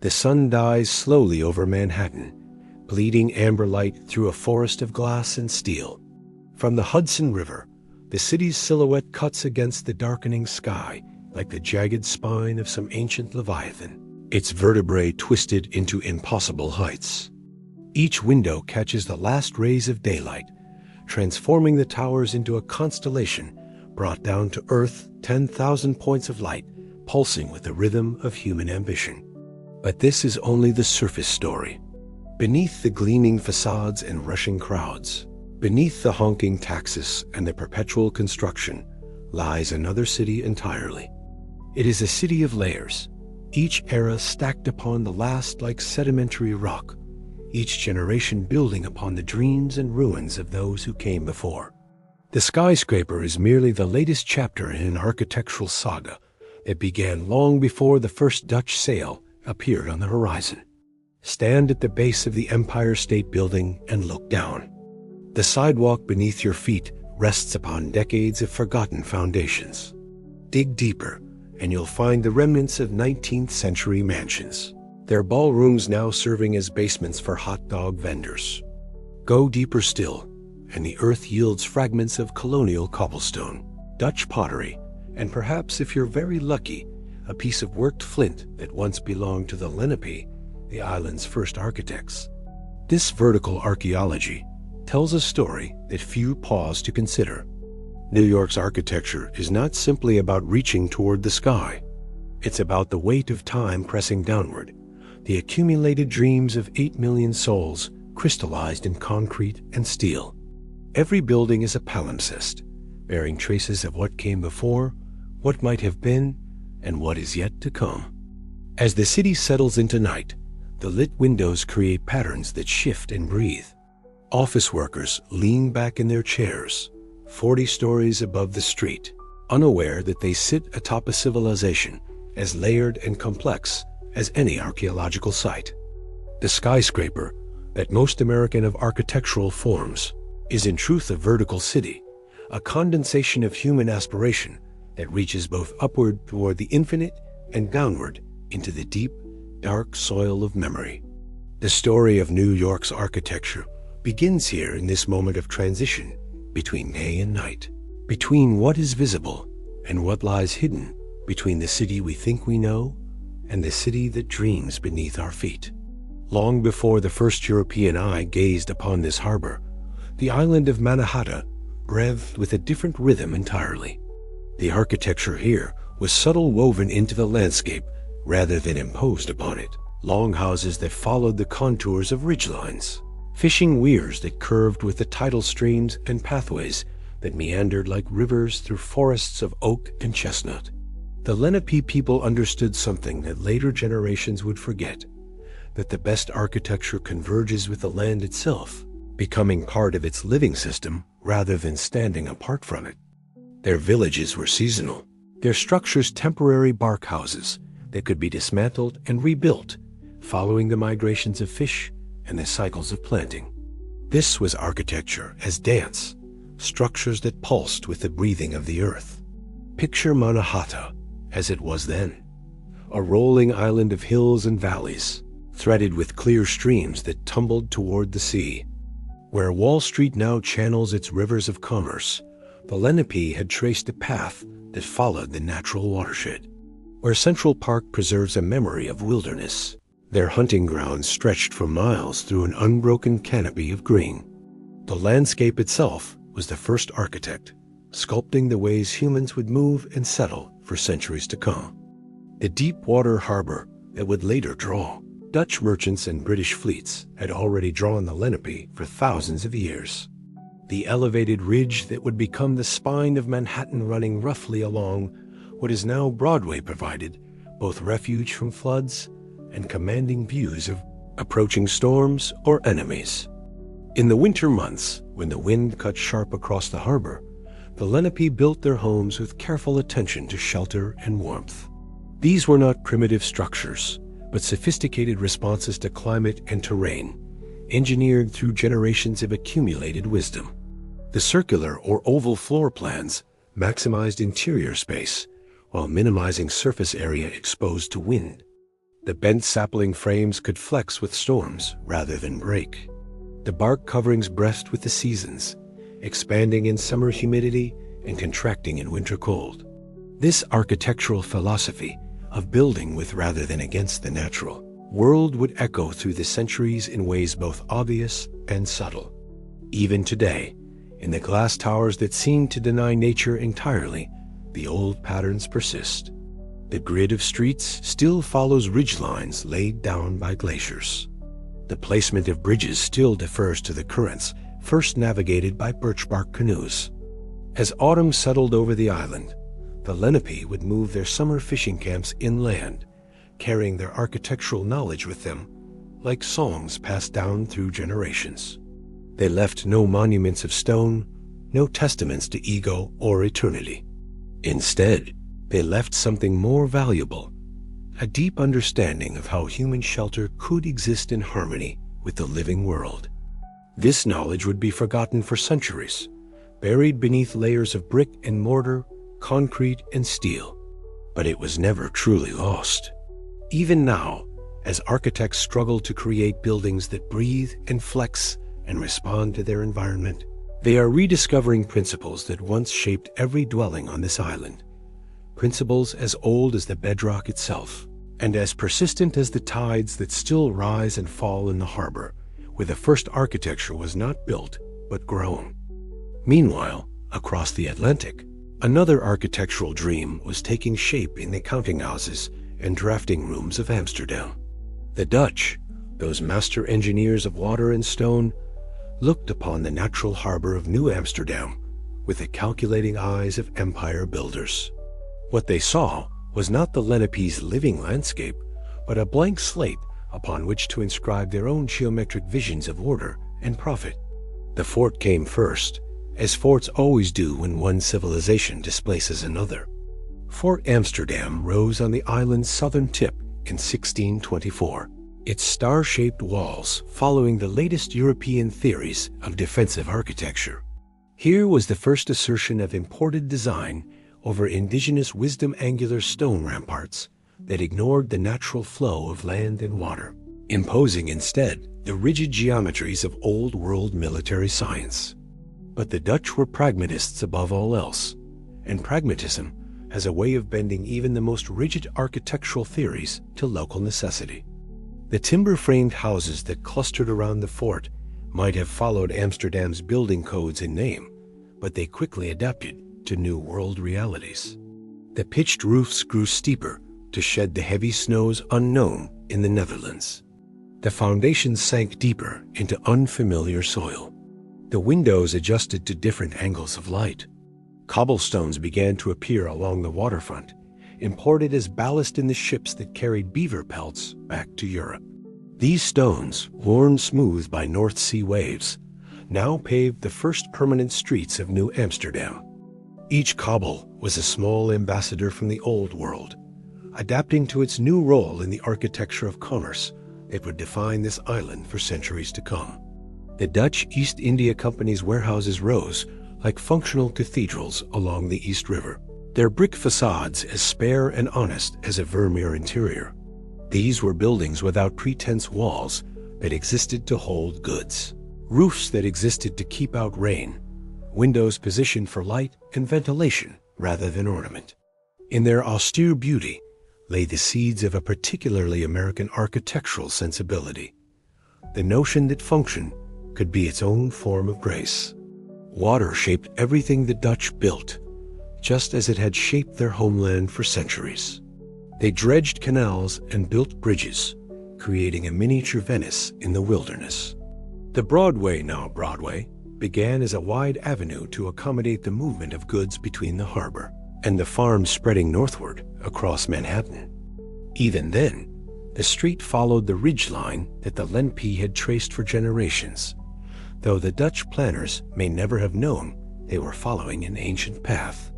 The sun dies slowly over Manhattan, bleeding amber light through a forest of glass and steel. From the Hudson River, the city's silhouette cuts against the darkening sky like the jagged spine of some ancient leviathan, its vertebrae twisted into impossible heights. Each window catches the last rays of daylight, transforming the towers into a constellation brought down to earth, 10,000 points of light, pulsing with the rhythm of human ambition. But this is only the surface story. Beneath the gleaming facades and rushing crowds, beneath the honking taxis and the perpetual construction, lies another city entirely. It is a city of layers, each era stacked upon the last like sedimentary rock, each generation building upon the dreams and ruins of those who came before. The skyscraper is merely the latest chapter in an architectural saga that began long before the first Dutch sail appeared on the horizon. Stand at the base of the Empire State Building and look down. The sidewalk beneath your feet rests upon decades of forgotten foundations. Dig deeper, and you'll find the remnants of 19th century mansions, their ballrooms now serving as basements for hot dog vendors. Go deeper still, and the earth yields fragments of colonial cobblestone, Dutch pottery, and perhaps, if you're very lucky, a piece of worked flint that once belonged to the Lenape, the island's first architects. This vertical archaeology tells a story that few pause to consider. New York's architecture is not simply about reaching toward the sky. It's about the weight of time pressing downward, the accumulated dreams of 8 million souls crystallized in concrete and steel. Every building is a palimpsest, bearing traces of what came before, what might have been, and what is yet to come. As the city settles into night, the lit windows create patterns that shift and breathe. Office workers lean back in their chairs, 40 stories above the street, unaware that they sit atop a civilization as layered and complex as any archaeological site. The skyscraper, that most American of architectural forms, is in truth a vertical city, a condensation of human aspiration that reaches both upward toward the infinite and downward into the deep, dark soil of memory. The story of New York's architecture begins here in this moment of transition between day and night, between what is visible and what lies hidden, between the city we think we know and the city that dreams beneath our feet. Long before the first European eye gazed upon this harbor, the island of Manhattan breathed with a different rhythm entirely. The architecture here was subtle woven into the landscape rather than imposed upon it. Longhouses that followed the contours of ridgelines, fishing weirs that curved with the tidal streams, and pathways that meandered like rivers through forests of oak and chestnut. The Lenape people understood something that later generations would forget, that the best architecture converges with the land itself, becoming part of its living system rather than standing apart from it. Their villages were seasonal, their structures temporary bark houses that could be dismantled and rebuilt, following the migrations of fish and the cycles of planting. This was architecture as dance, structures that pulsed with the breathing of the earth. Picture Manhattan as it was then, a rolling island of hills and valleys, threaded with clear streams that tumbled toward the sea. Where Wall Street now channels its rivers of commerce, the Lenape had traced a path that followed the natural watershed. Where Central Park preserves a memory of wilderness, their hunting grounds stretched for miles through an unbroken canopy of green. The landscape itself was the first architect, sculpting the ways humans would move and settle for centuries to come. The deep water harbor that would later draw Dutch merchants and British fleets had already drawn the Lenape for thousands of years. The elevated ridge that would become the spine of Manhattan running roughly along what is now Broadway provided both refuge from floods and commanding views of approaching storms or enemies. In the winter months, when the wind cut sharp across the harbor, the Lenape built their homes with careful attention to shelter and warmth. These were not primitive structures, but sophisticated responses to climate and terrain, engineered through generations of accumulated wisdom. The circular or oval floor plans maximized interior space while minimizing surface area exposed to wind. The bent sapling frames could flex with storms rather than break. The bark coverings breathed with the seasons, expanding in summer humidity and contracting in winter cold. This architectural philosophy of building with rather than against the natural world would echo through the centuries in ways both obvious and subtle. Even today, in the glass towers that seem to deny nature entirely, the old patterns persist. The grid of streets still follows ridgelines laid down by glaciers. The placement of bridges still defers to the currents first navigated by birch bark canoes. As autumn settled over the island, the Lenape would move their summer fishing camps inland, carrying their architectural knowledge with them, like songs passed down through generations. They left no monuments of stone, no testaments to ego or eternity. Instead, they left something more valuable, a deep understanding of how human shelter could exist in harmony with the living world. This knowledge would be forgotten for centuries, buried beneath layers of brick and mortar, concrete and steel. But it was never truly lost. Even now, as architects struggle to create buildings that breathe and flex and respond to their environment, they are rediscovering principles that once shaped every dwelling on this island. Principles as old as the bedrock itself, and as persistent as the tides that still rise and fall in the harbor, where the first architecture was not built, but grown. Meanwhile, across the Atlantic, another architectural dream was taking shape in the counting houses and drafting rooms of Amsterdam. The Dutch, those master engineers of water and stone, looked upon the natural harbor of New Amsterdam with the calculating eyes of empire builders. What they saw was not the Lenape's living landscape, but a blank slate upon which to inscribe their own geometric visions of order and profit. The fort came first, as forts always do when one civilization displaces another. Fort Amsterdam rose on the island's southern tip in 1624, its star-shaped walls following the latest European theories of defensive architecture. Here was the first assertion of imported design over indigenous wisdom angular stone ramparts that ignored the natural flow of land and water, imposing instead the rigid geometries of old-world military science. But the Dutch were pragmatists above all else, and pragmatism has a way of bending even the most rigid architectural theories to local necessity. The timber-framed houses that clustered around the fort might have followed Amsterdam's building codes in name, but they quickly adapted to new world realities. The pitched roofs grew steeper to shed the heavy snows unknown in the Netherlands. The foundations sank deeper into unfamiliar soil. The windows adjusted to different angles of light. Cobblestones began to appear along the waterfront, imported as ballast in the ships that carried beaver pelts back to Europe. These stones, worn smooth by North Sea waves, now paved the first permanent streets of New Amsterdam. Each cobble was a small ambassador from the Old World, adapting to its new role in the architecture of commerce that would define this island for centuries to come. The Dutch East India Company's warehouses rose like functional cathedrals along the East River, their brick facades as spare and honest as a Vermeer interior. These were buildings without pretense walls that existed to hold goods, roofs that existed to keep out rain, windows positioned for light and ventilation rather than ornament. In their austere beauty lay the seeds of a particularly American architectural sensibility, the notion that function could be its own form of grace. Water shaped everything the Dutch built, just as it had shaped their homeland for centuries. They dredged canals and built bridges, creating a miniature Venice in the wilderness. The Broadway, now Broadway, began as a wide avenue to accommodate the movement of goods between the harbor and the farms spreading northward across Manhattan. Even then, the street followed the ridgeline that the Lenape had traced for generations, though the Dutch planners may never have known they were following an ancient path.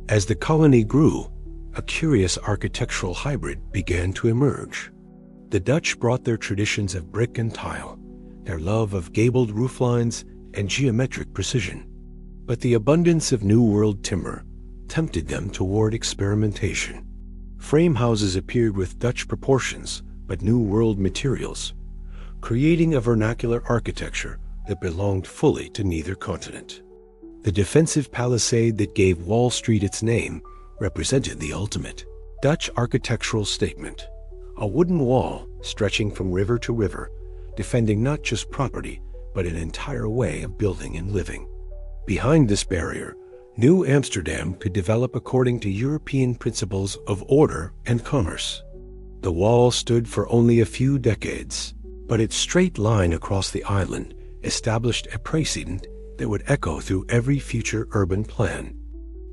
As the colony grew, a curious architectural hybrid began to emerge. The Dutch brought their traditions of brick and tile, their love of gabled rooflines and geometric precision. But the abundance of New World timber tempted them toward experimentation. Frame houses appeared with Dutch proportions but New World materials, creating a vernacular architecture that belonged fully to neither continent. The defensive palisade that gave Wall Street its name represented the ultimate Dutch architectural statement, a wooden wall stretching from river to river, defending not just property, but an entire way of building and living. Behind this barrier, New Amsterdam could develop according to European principles of order and commerce. The wall stood for only a few decades, but its straight line across the island established a precedent that would echo through every future urban plan.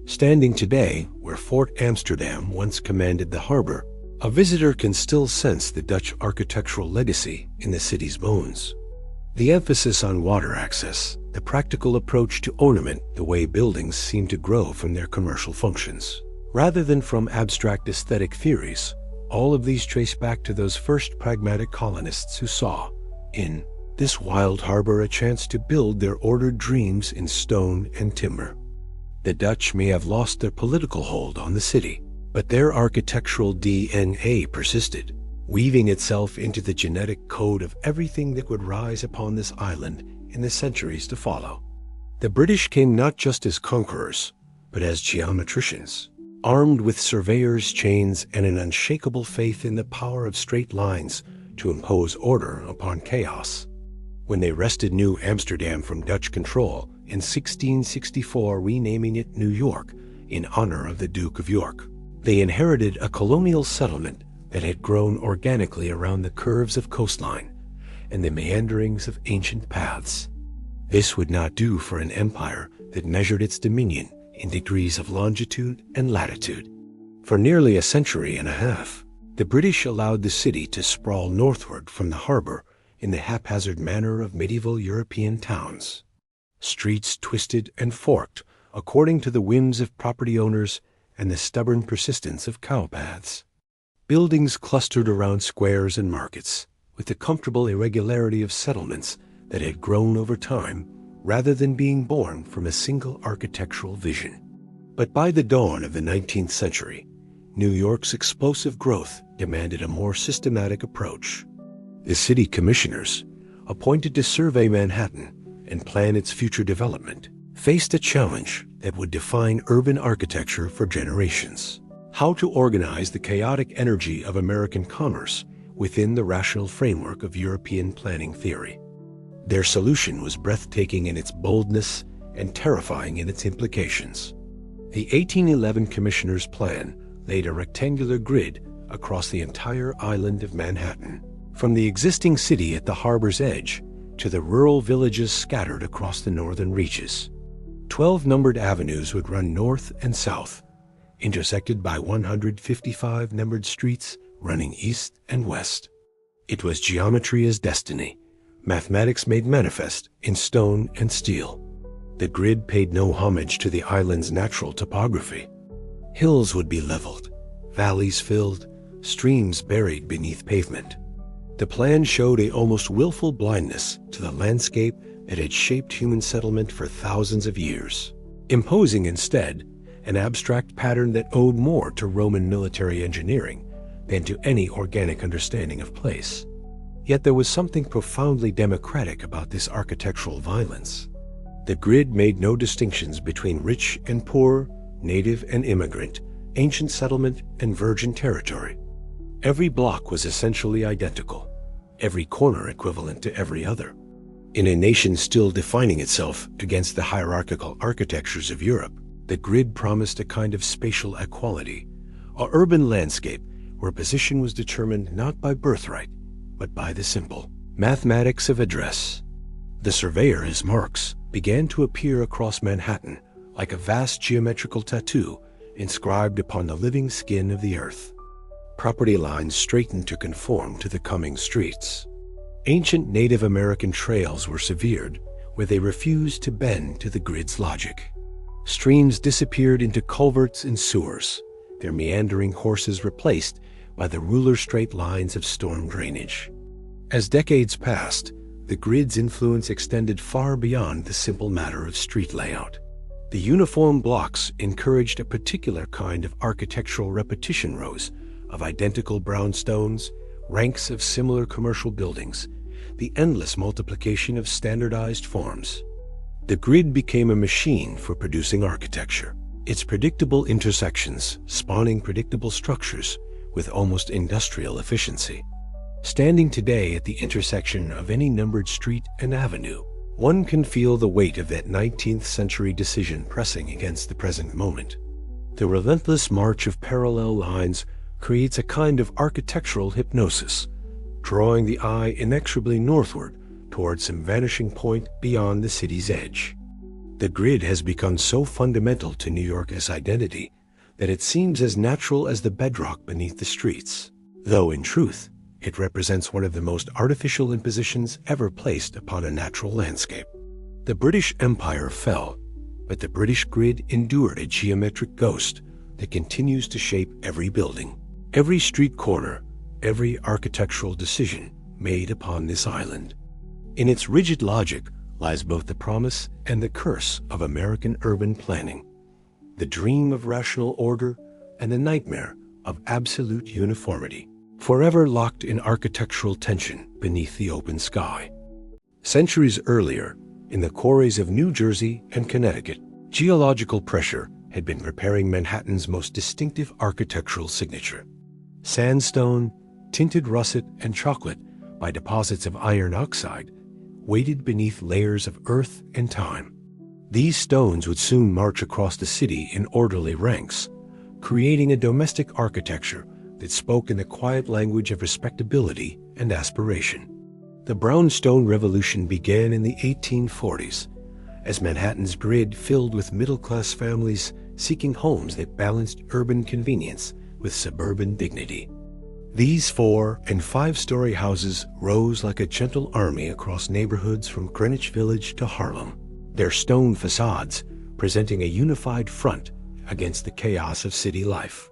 Standing today where Fort Amsterdam once commanded the harbor, a visitor can still sense the Dutch architectural legacy in the city's bones. The emphasis on water access, the practical approach to ornament, the way buildings seem to grow from their commercial functions, rather than from abstract aesthetic theories, all of these trace back to those first pragmatic colonists who saw, in this wild harbor, a chance to build their ordered dreams in stone and timber. The Dutch may have lost their political hold on the city, but their architectural DNA persisted, weaving itself into the genetic code of everything that would rise upon this island in the centuries to follow. The British came not just as conquerors, but as geometricians, armed with surveyors' chains and an unshakable faith in the power of straight lines to impose order upon chaos. When they wrested New Amsterdam from Dutch control in 1664, renaming it New York in honor of the Duke of York, they inherited a colonial settlement that had grown organically around the curves of coastline and the meanderings of ancient paths. This would not do for an empire that measured its dominion in degrees of longitude and latitude. For nearly a century and a half, the British allowed the city to sprawl northward from the harbor in the haphazard manner of medieval European towns. Streets twisted and forked according to the whims of property owners and the stubborn persistence of cow paths. Buildings clustered around squares and markets, with the comfortable irregularity of settlements that had grown over time rather than being born from a single architectural vision. But by the dawn of the 19th century, New York's explosive growth demanded a more systematic approach. The city commissioners, appointed to survey Manhattan and plan its future development, faced a challenge that would define urban architecture for generations: how to organize the chaotic energy of American commerce within the rational framework of European planning theory. Their solution was breathtaking in its boldness and terrifying in its implications. The 1811 Commissioner's Plan laid a rectangular grid across the entire island of Manhattan, from the existing city at the harbor's edge to the rural villages scattered across the northern reaches. 12 numbered avenues would run north and south, intersected by 155 numbered streets running east and west. It was geometry as destiny, mathematics made manifest in stone and steel. The grid paid no homage to the island's natural topography. Hills would be leveled, valleys filled, streams buried beneath pavement. The plan showed a almost willful blindness to the landscape that had shaped human settlement for thousands of years, imposing instead an abstract pattern that owed more to Roman military engineering than to any organic understanding of place. Yet there was something profoundly democratic about this architectural violence. The grid made no distinctions between rich and poor, native and immigrant, ancient settlement and virgin territory. Every block was essentially identical, every corner equivalent to every other. In a nation still defining itself against the hierarchical architectures of Europe, the grid promised a kind of spatial equality, an urban landscape where position was determined not by birthright, but by the simple mathematics of address. The surveyor's marks began to appear across Manhattan like a vast geometrical tattoo inscribed upon the living skin of the earth. Property lines straightened to conform to the coming streets. Ancient Native American trails were severed where they refused to bend to the grid's logic. Streams disappeared into culverts and sewers, their meandering courses replaced by the ruler straight lines of storm drainage. As decades passed, the grid's influence extended far beyond the simple matter of street layout. The uniform blocks encouraged a particular kind of architectural repetition: rows of identical brownstones, ranks of similar commercial buildings, the endless multiplication of standardized forms. The grid became a machine for producing architecture, its predictable intersections spawning predictable structures with almost industrial efficiency. Standing today at the intersection of any numbered street and avenue, one can feel the weight of that 19th century decision pressing against the present moment. The relentless march of parallel lines creates a kind of architectural hypnosis, drawing the eye inexorably northward towards some vanishing point beyond the city's edge. The grid has become so fundamental to New York's identity that it seems as natural as the bedrock beneath the streets, though in truth, it represents one of the most artificial impositions ever placed upon a natural landscape. The British Empire fell, but the British grid endured a geometric ghost that continues to shape every building, every street corner, every architectural decision made upon this island. In its rigid logic lies both the promise and the curse of American urban planning, the dream of rational order and the nightmare of absolute uniformity, forever locked in architectural tension beneath the open sky. Centuries earlier, in the quarries of New Jersey and Connecticut, geological pressure had been preparing Manhattan's most distinctive architectural signature. Sandstone, tinted russet and chocolate by deposits of iron oxide, weighted beneath layers of earth and time. These stones would soon march across the city in orderly ranks, creating a domestic architecture that spoke in the quiet language of respectability and aspiration. The brownstone revolution began in the 1840s, as Manhattan's grid filled with middle-class families seeking homes that balanced urban convenience with suburban dignity. These 4- and 5-story houses rose like a gentle army across neighborhoods from Greenwich Village to Harlem, their stone facades presenting a unified front against the chaos of city life.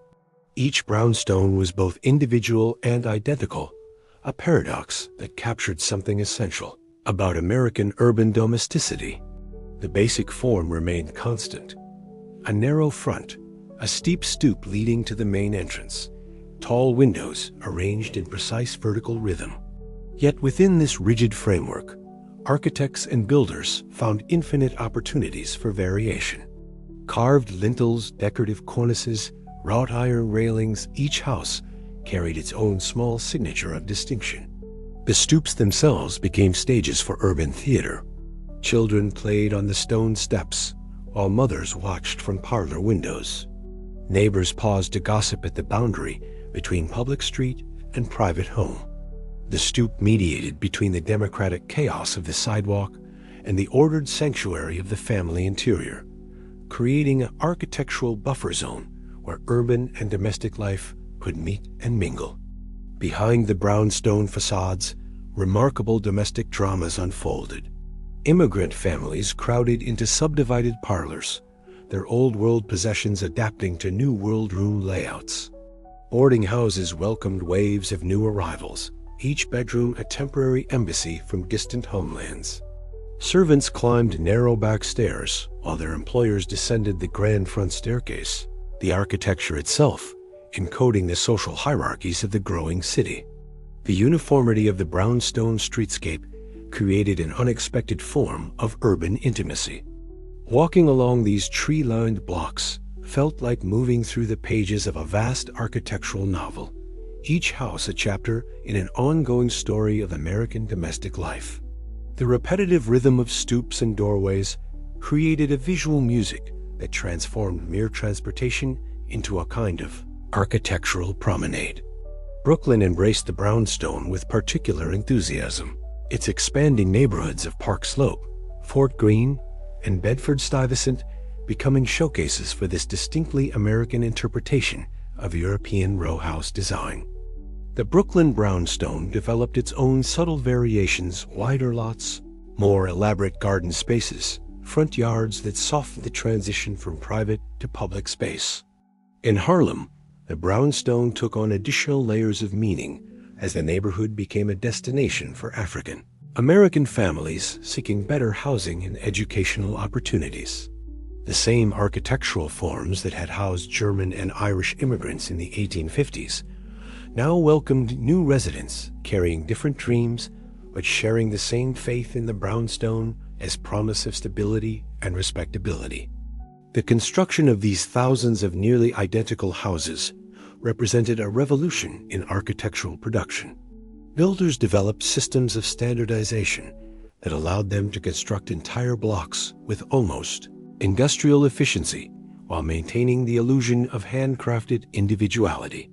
Each brownstone was both individual and identical, a paradox that captured something essential about American urban domesticity. The basic form remained constant: a narrow front, a steep stoop leading to the main entrance, tall windows arranged in precise vertical rhythm. Yet within this rigid framework, architects and builders found infinite opportunities for variation. Carved lintels, decorative cornices, wrought iron railings, each house carried its own small signature of distinction. The stoops themselves became stages for urban theater. Children played on the stone steps, while mothers watched from parlor windows. Neighbors paused to gossip at the boundary between public street and private home. The stoop mediated between the democratic chaos of the sidewalk and the ordered sanctuary of the family interior, creating an architectural buffer zone where urban and domestic life could meet and mingle. Behind the brownstone facades, remarkable domestic dramas unfolded. Immigrant families crowded into subdivided parlors, their old-world possessions adapting to new world-room layouts. Boarding houses welcomed waves of new arrivals, each bedroom a temporary embassy from distant homelands. Servants climbed narrow back stairs, while their employers descended the grand front staircase, the architecture itself encoding the social hierarchies of the growing city. The uniformity of the brownstone streetscape created an unexpected form of urban intimacy. Walking along these tree-lined blocks felt like moving through the pages of a vast architectural novel, each house a chapter in an ongoing story of American domestic life. The repetitive rhythm of stoops and doorways created a visual music that transformed mere transportation into a kind of architectural promenade. Brooklyn embraced the brownstone with particular enthusiasm. Its expanding neighborhoods of Park Slope, Fort Greene, and Bedford-Stuyvesant becoming showcases for this distinctly American interpretation of European row house design. The Brooklyn brownstone developed its own subtle variations: wider lots, more elaborate garden spaces, front yards that softened the transition from private to public space. In Harlem, the brownstone took on additional layers of meaning as the neighborhood became a destination for African American families seeking better housing and educational opportunities. The same architectural forms that had housed German and Irish immigrants in the 1850s now welcomed new residents carrying different dreams but sharing the same faith in the brownstone as promise of stability and respectability. The construction of these thousands of nearly identical houses represented a revolution in architectural production. Builders developed systems of standardization that allowed them to construct entire blocks with almost industrial efficiency while maintaining the illusion of handcrafted individuality.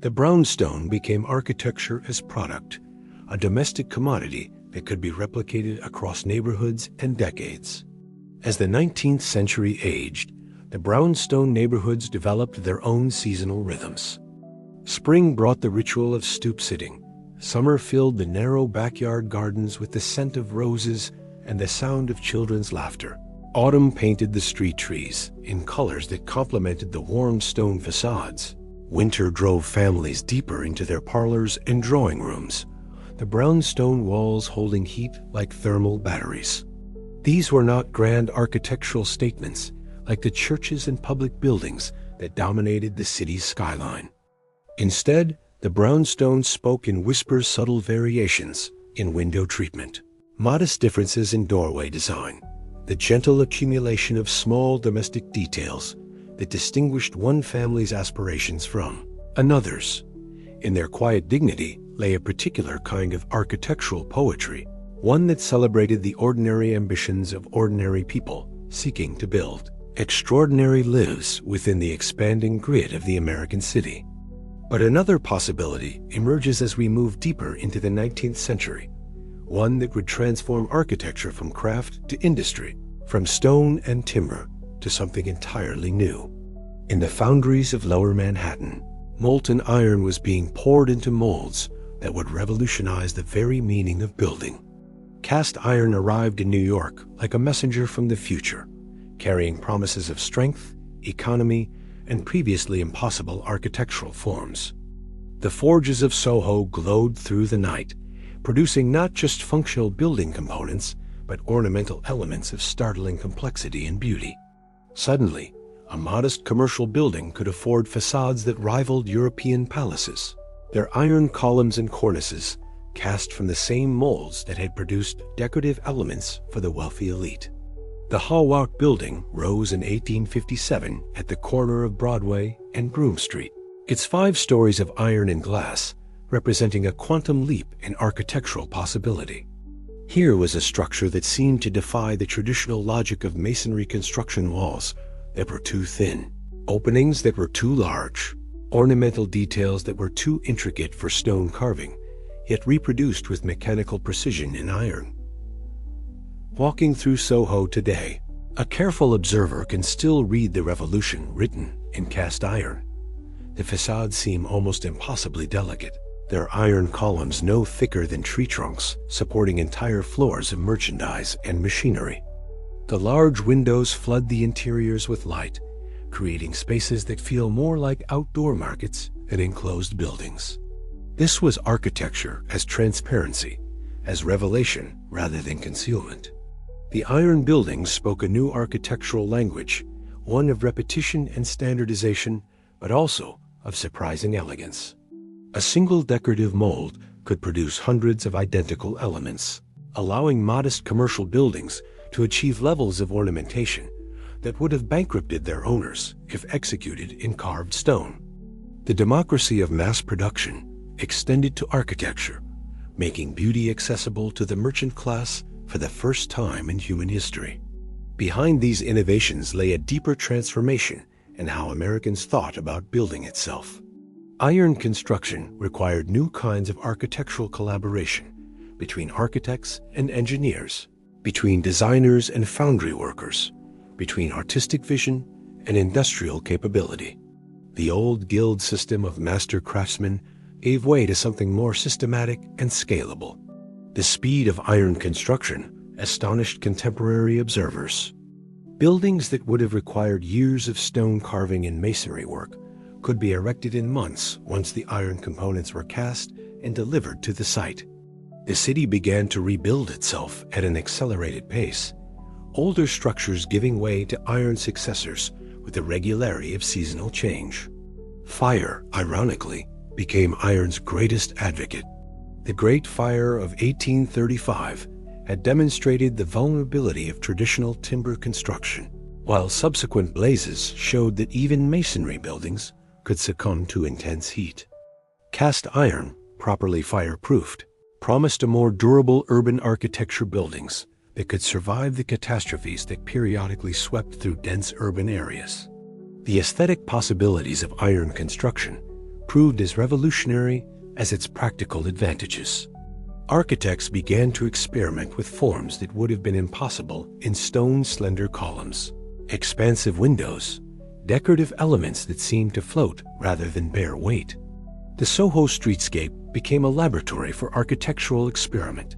The brownstone became architecture as product, a domestic commodity that could be replicated across neighborhoods and decades. As the 19th century aged, the brownstone neighborhoods developed their own seasonal rhythms. Spring brought the ritual of stoop sitting. Summer filled the narrow backyard gardens with the scent of roses and the sound of children's laughter. Autumn painted the street trees in colors that complemented the warm stone facades. Winter drove families deeper into their parlors and drawing rooms, the brownstone walls holding heat like thermal batteries. These were not grand architectural statements like the churches and public buildings that dominated the city's skyline. Instead, the brownstone spoke in whispers, subtle variations in window treatment, modest differences in doorway design, the gentle accumulation of small domestic details that distinguished one family's aspirations from another's. In their quiet dignity lay a particular kind of architectural poetry, one that celebrated the ordinary ambitions of ordinary people seeking to build extraordinary lives within the expanding grid of the American city. But another possibility emerges as we move deeper into the 19th century, one that would transform architecture from craft to industry, from stone and timber to something entirely new. In the foundries of Lower Manhattan, molten iron was being poured into molds that would revolutionize the very meaning of building. Cast iron arrived in New York like a messenger from the future, carrying promises of strength, economy, and previously impossible architectural forms. The forges of SoHo glowed through the night, producing not just functional building components, but ornamental elements of startling complexity and beauty. Suddenly, a modest commercial building could afford facades that rivaled European palaces, their iron columns and cornices cast from the same molds that had produced decorative elements for the wealthy elite. The Hallmark Building rose in 1857 at the corner of Broadway and Broome Street, its 5 stories of iron and glass representing a quantum leap in architectural possibility. Here was a structure that seemed to defy the traditional logic of masonry construction walls that were too thin, openings that were too large, ornamental details that were too intricate for stone carving, yet reproduced with mechanical precision in iron. Walking through SoHo today, a careful observer can still read the revolution written in cast iron. The facades seem almost impossibly delicate, their iron columns no thicker than tree trunks, supporting entire floors of merchandise and machinery. The large windows flood the interiors with light, creating spaces that feel more like outdoor markets than enclosed buildings. This was architecture as transparency, as revelation rather than concealment. The iron buildings spoke a new architectural language, one of repetition and standardization, but also of surprising elegance. A single decorative mold could produce hundreds of identical elements, allowing modest commercial buildings to achieve levels of ornamentation that would have bankrupted their owners if executed in carved stone. The democracy of mass production extended to architecture, making beauty accessible to the merchant class for the first time in human history. Behind these innovations lay a deeper transformation in how Americans thought about building itself. Iron construction required new kinds of architectural collaboration between architects and engineers, between designers and foundry workers, between artistic vision and industrial capability. The old guild system of master craftsmen gave way to something more systematic and scalable. The speed of iron construction astonished contemporary observers. Buildings that would have required years of stone carving and masonry work could be erected in months once the iron components were cast and delivered to the site. The city began to rebuild itself at an accelerated pace, older structures giving way to iron successors with the regularity of seasonal change. Fire, ironically, became iron's greatest advocate. The Great Fire of 1835 had demonstrated the vulnerability of traditional timber construction, while subsequent blazes showed that even masonry buildings could succumb to intense heat. Cast iron, properly fireproofed, promised a more durable urban architecture buildings that could survive the catastrophes that periodically swept through dense urban areas. The aesthetic possibilities of iron construction proved as revolutionary as its practical advantages. Architects began to experiment with forms that would have been impossible in stone's slender columns, expansive windows, decorative elements that seemed to float rather than bear weight. The SoHo streetscape became a laboratory for architectural experiment,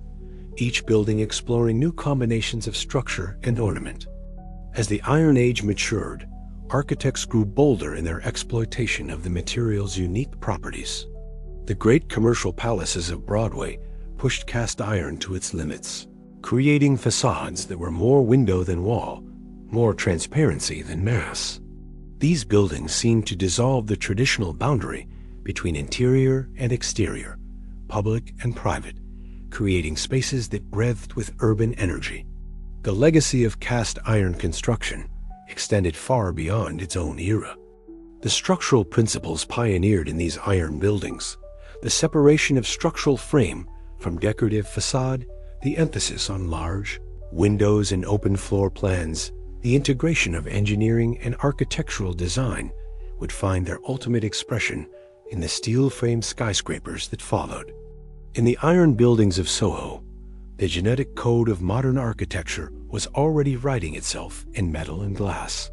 each building exploring new combinations of structure and ornament. As the Iron Age matured, architects grew bolder in their exploitation of the material's unique properties. The great commercial palaces of Broadway pushed cast iron to its limits, creating facades that were more window than wall, more transparency than mass. These buildings seemed to dissolve the traditional boundary between interior and exterior, public and private, creating spaces that breathed with urban energy. The legacy of cast iron construction extended far beyond its own era. The structural principles pioneered in these iron buildings, the separation of structural frame from decorative facade, the emphasis on large windows and open floor plans, the integration of engineering and architectural design would find their ultimate expression in the steel-framed skyscrapers that followed. In the iron buildings of SoHo, the genetic code of modern architecture was already writing itself in metal and glass.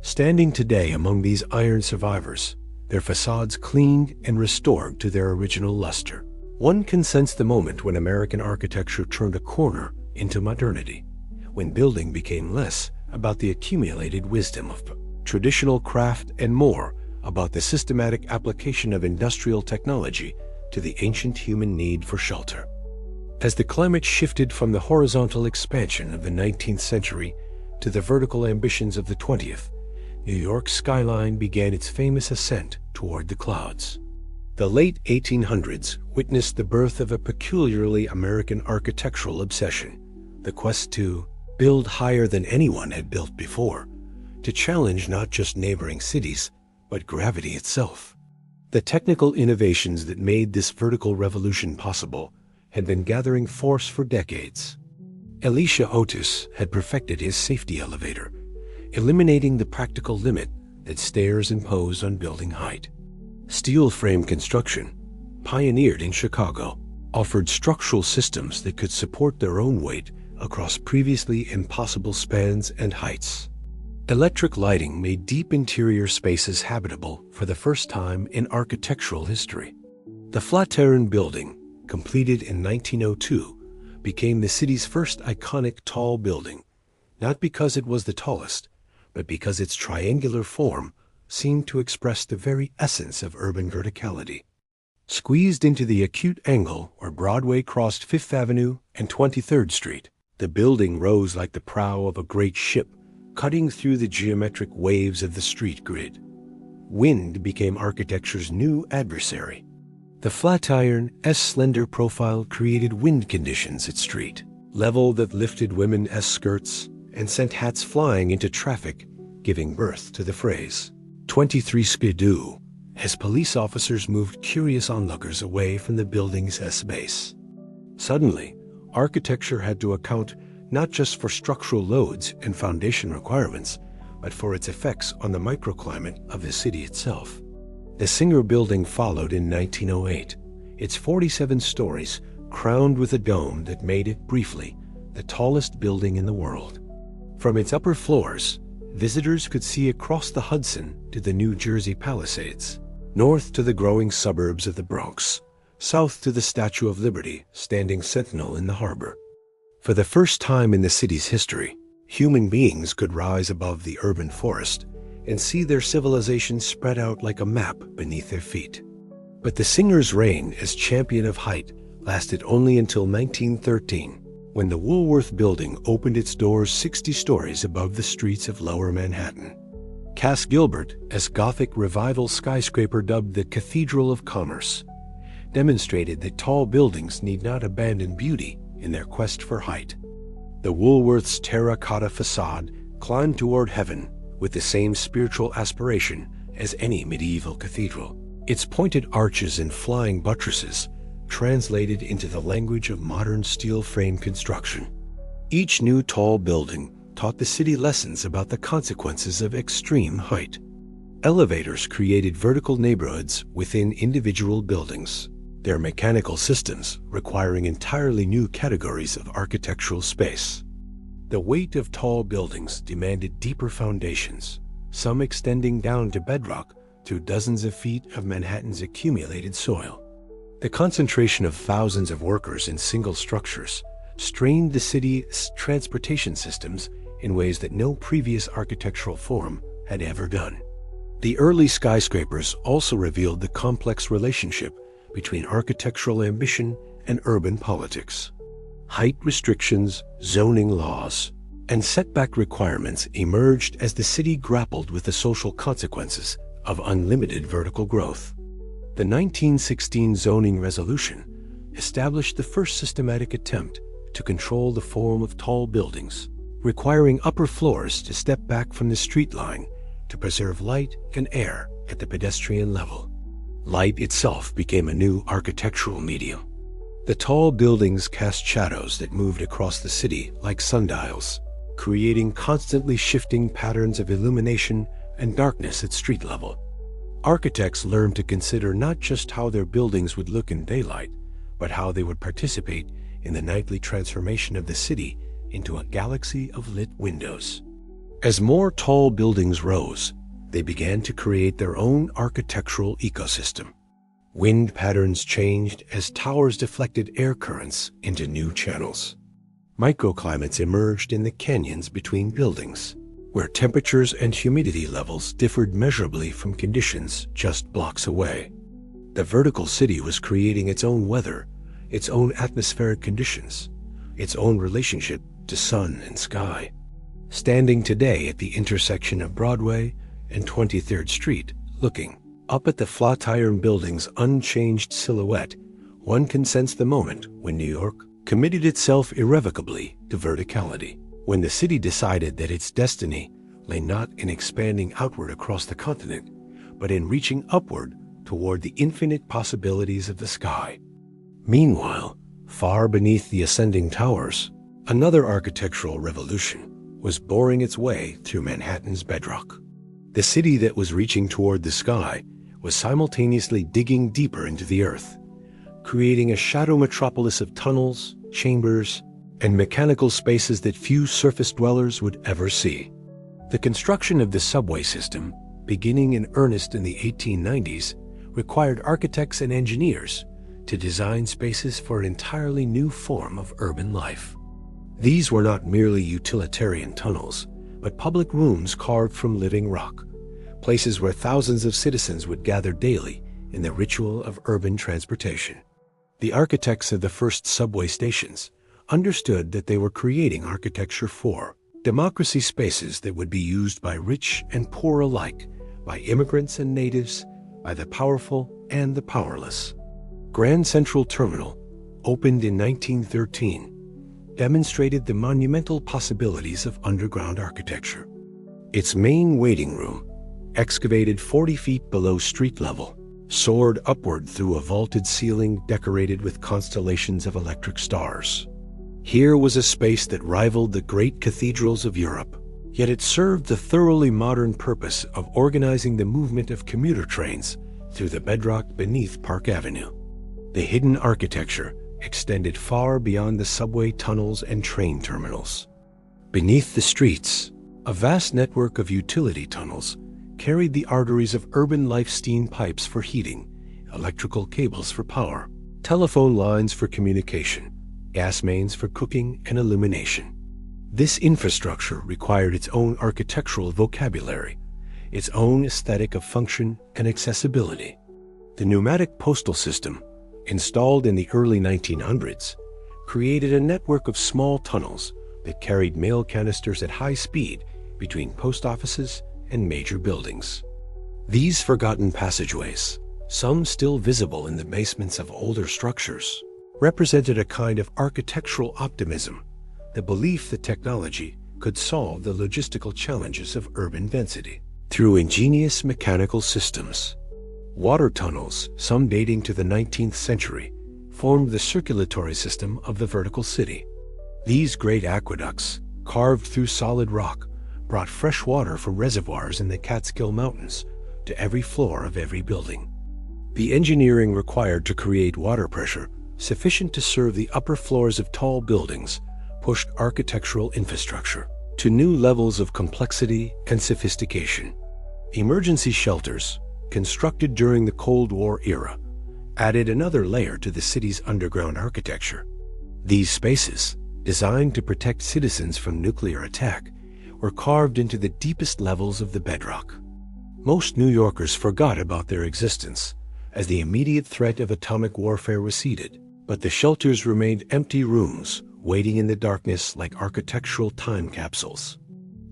Standing today among these iron survivors, their facades cleaned and restored to their original luster, one can sense the moment when American architecture turned a corner into modernity, when building became less about the accumulated wisdom of traditional craft and more about the systematic application of industrial technology to the ancient human need for shelter. As the climate shifted from the horizontal expansion of the 19th century to the vertical ambitions of the 20th, New York's skyline began its famous ascent toward the clouds. The late 1800s witnessed the birth of a peculiarly American architectural obsession, the quest to build higher than anyone had built before, to challenge not just neighboring cities, but gravity itself. The technical innovations that made this vertical revolution possible had been gathering force for decades. Elisha Otis had perfected his safety elevator, eliminating the practical limit that stairs impose on building height. Steel frame construction, pioneered in Chicago, offered structural systems that could support their own weight across previously impossible spans and heights. Electric lighting made deep interior spaces habitable for the first time in architectural history. The Flatiron Building, completed in 1902, became the city's first iconic tall building, not because it was the tallest, but because its triangular form seemed to express the very essence of urban verticality. Squeezed into the acute angle where Broadway crossed Fifth Avenue and 23rd Street, the building rose like the prow of a great ship, cutting through the geometric waves of the street grid. Wind became architecture's new adversary. The Flatiron's slender profile created wind conditions at street level that lifted women's skirts and sent hats flying into traffic, giving birth to the phrase 23 skidoo, as police officers moved curious onlookers away from the building's base. Suddenly, architecture had to account not just for structural loads and foundation requirements, but for its effects on the microclimate of the city itself. The Singer Building followed in 1908, its 47 stories crowned with a dome that made it, briefly, the tallest building in the world. From its upper floors, visitors could see across the Hudson to the New Jersey Palisades, north to the growing suburbs of the Bronx, south to the Statue of Liberty standing sentinel in the harbor. For the first time in the city's history, human beings could rise above the urban forest and see their civilization spread out like a map beneath their feet. But the Singer's reign as champion of height lasted only until 1913, when the Woolworth Building opened its doors 60 stories above the streets of Lower Manhattan. Cass Gilbert as Gothic revival skyscraper dubbed the Cathedral of Commerce, demonstrated that tall buildings need not abandon beauty in their quest for height. The Woolworth's terracotta facade climbed toward heaven with the same spiritual aspiration as any medieval cathedral. Its pointed arches and flying buttresses translated into the language of modern steel frame construction. Each new tall building taught the city lessons about the consequences of extreme height. Elevators created vertical neighborhoods within individual buildings, their mechanical systems requiring entirely new categories of architectural space. The weight of tall buildings demanded deeper foundations, some extending down to bedrock through dozens of feet of Manhattan's accumulated soil. The concentration of thousands of workers in single structures strained the city's transportation systems in ways that no previous architectural form had ever done. The early skyscrapers also revealed the complex relationship between architectural ambition and urban politics. Height restrictions, zoning laws, and setback requirements emerged as the city grappled with the social consequences of unlimited vertical growth. The 1916 zoning resolution established the first systematic attempt to control the form of tall buildings, requiring upper floors to step back from the street line to preserve light and air at the pedestrian level. Light itself became a new architectural medium. The tall buildings cast shadows that moved across the city like sundials, creating constantly shifting patterns of illumination and darkness at street level. Architects learned to consider not just how their buildings would look in daylight, but how they would participate in the nightly transformation of the city into a galaxy of lit windows. As more tall buildings rose, they began to create their own architectural ecosystem. Wind patterns changed as towers deflected air currents into new channels. Microclimates emerged in the canyons between buildings, where temperatures and humidity levels differed measurably from conditions just blocks away. The vertical city was creating its own weather, its own atmospheric conditions, its own relationship to sun and sky. Standing today at the intersection of Broadway and 23rd Street, looking up at the Flatiron Building's unchanged silhouette, one can sense the moment when New York committed itself irrevocably to verticality, when the city decided that its destiny lay not in expanding outward across the continent, but in reaching upward toward the infinite possibilities of the sky. Meanwhile, far beneath the ascending towers, another architectural revolution was boring its way through Manhattan's bedrock. The city that was reaching toward the sky was simultaneously digging deeper into the earth, creating a shadow metropolis of tunnels, chambers, and mechanical spaces that few surface dwellers would ever see. The construction of the subway system, beginning in earnest in the 1890s, required architects and engineers to design spaces for an entirely new form of urban life. These were not merely utilitarian tunnels, but public rooms carved from living rock, places where thousands of citizens would gather daily in the ritual of urban transportation. The architects of the first subway stations understood that they were creating architecture for democracy, spaces that would be used by rich and poor alike, by immigrants and natives, by the powerful and the powerless. Grand Central Terminal, opened in 1913, demonstrated the monumental possibilities of underground architecture. Its main waiting room, excavated 40 feet below street level, soared upward through a vaulted ceiling decorated with constellations of electric stars. Here was a space that rivaled the great cathedrals of Europe, yet it served the thoroughly modern purpose of organizing the movement of commuter trains through the bedrock beneath Park Avenue. The hidden architecture extended far beyond the subway tunnels and train terminals. Beneath the streets, a vast network of utility tunnels carried the arteries of urban life: steam pipes for heating, electrical cables for power, telephone lines for communication, gas mains for cooking and illumination. This infrastructure required its own architectural vocabulary, its own aesthetic of function and accessibility. The pneumatic postal system, installed in the early 1900s, created a network of small tunnels that carried mail canisters at high speed between post offices and major buildings. These forgotten passageways, some still visible in the basements of older structures, represented a kind of architectural optimism, the belief that technology could solve the logistical challenges of urban density through ingenious mechanical systems. Water tunnels, some dating to the 19th century, formed the circulatory system of the vertical city. These great aqueducts, carved through solid rock, brought fresh water from reservoirs in the Catskill Mountains to every floor of every building. The engineering required to create water pressure sufficient to serve the upper floors of tall buildings pushed architectural infrastructure to new levels of complexity and sophistication. Emergency shelters, constructed during the Cold War era, added another layer to the city's underground architecture. These spaces, designed to protect citizens from nuclear attack, were carved into the deepest levels of the bedrock. Most New Yorkers forgot about their existence as the immediate threat of atomic warfare receded, but the shelters remained empty rooms waiting in the darkness like architectural time capsules.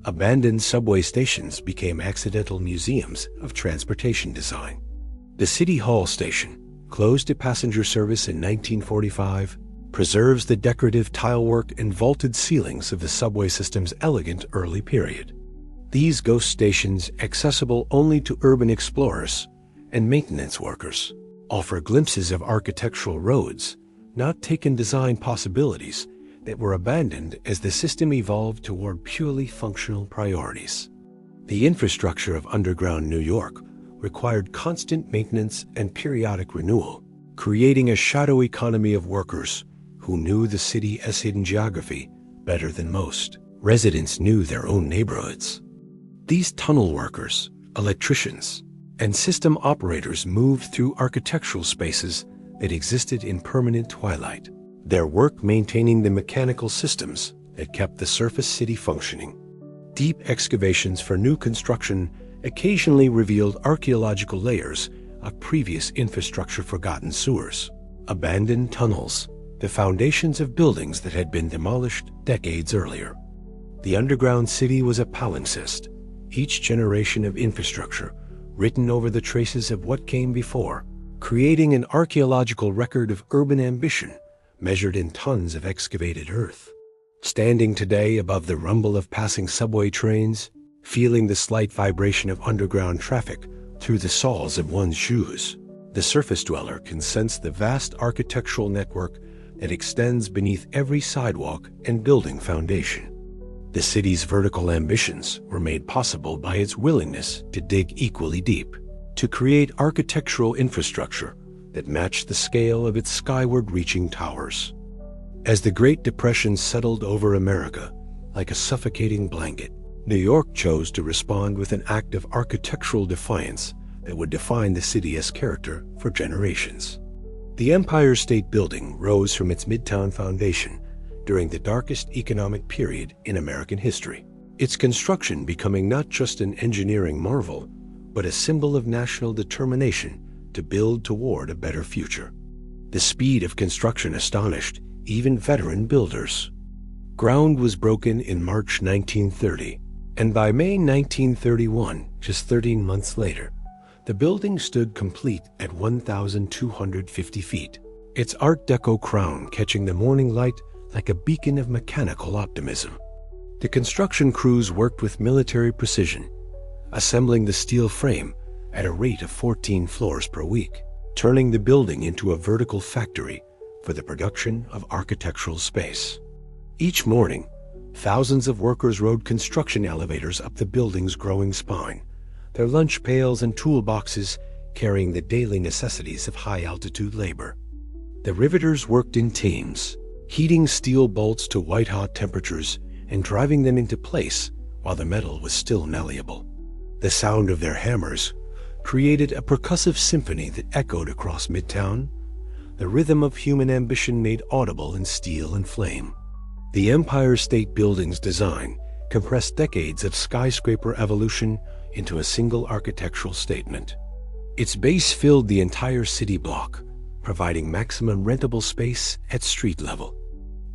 Abandoned subway stations became accidental museums of transportation design. The City Hall station, closed to passenger service in 1945, preserves the decorative tilework and vaulted ceilings of the subway system's elegant early period. These ghost stations, accessible only to urban explorers and maintenance workers, offer glimpses of architectural roads, not taken design possibilities that were abandoned as the system evolved toward purely functional priorities. The infrastructure of underground New York required constant maintenance and periodic renewal, creating a shadow economy of workers who knew the city's hidden geography better than most. Residents knew their own neighborhoods. These tunnel workers, electricians, and system operators moved through architectural spaces that existed in permanent twilight, their work maintaining the mechanical systems that kept the surface city functioning. Deep excavations for new construction occasionally revealed archaeological layers of previous infrastructure, forgotten sewers, abandoned tunnels, the foundations of buildings that had been demolished decades earlier. The underground city was a palimpsest, each generation of infrastructure written over the traces of what came before, creating an archaeological record of urban ambition measured in tons of excavated earth. Standing today above the rumble of passing subway trains, feeling the slight vibration of underground traffic through the soles of one's shoes, the surface dweller can sense the vast architectural network that extends beneath every sidewalk and building foundation. The city's vertical ambitions were made possible by its willingness to dig equally deep, to create architectural infrastructure that matched the scale of its skyward-reaching towers. As the Great Depression settled over America like a suffocating blanket, New York chose to respond with an act of architectural defiance that would define the city's character for generations. The Empire State Building rose from its Midtown foundation during the darkest economic period in American history, its construction becoming not just an engineering marvel, but a symbol of national determination to build toward a better future. The speed of construction astonished even veteran builders. Ground was broken in March 1930, and by May 1931, just 13 months later, the building stood complete at 1,250 feet, its Art Deco crown catching the morning light like a beacon of mechanical optimism. The construction crews worked with military precision, assembling the steel frame at a rate of 14 floors per week, turning the building into a vertical factory for the production of architectural space. Each morning, thousands of workers rode construction elevators up the building's growing spine, their lunch pails and toolboxes carrying the daily necessities of high-altitude labor. The riveters worked in teams, heating steel bolts to white-hot temperatures and driving them into place while the metal was still malleable. The sound of their hammers created a percussive symphony that echoed across Midtown, the rhythm of human ambition made audible in steel and flame. The Empire State Building's design compressed decades of skyscraper evolution into a single architectural statement. Its base filled the entire city block, providing maximum rentable space at street level.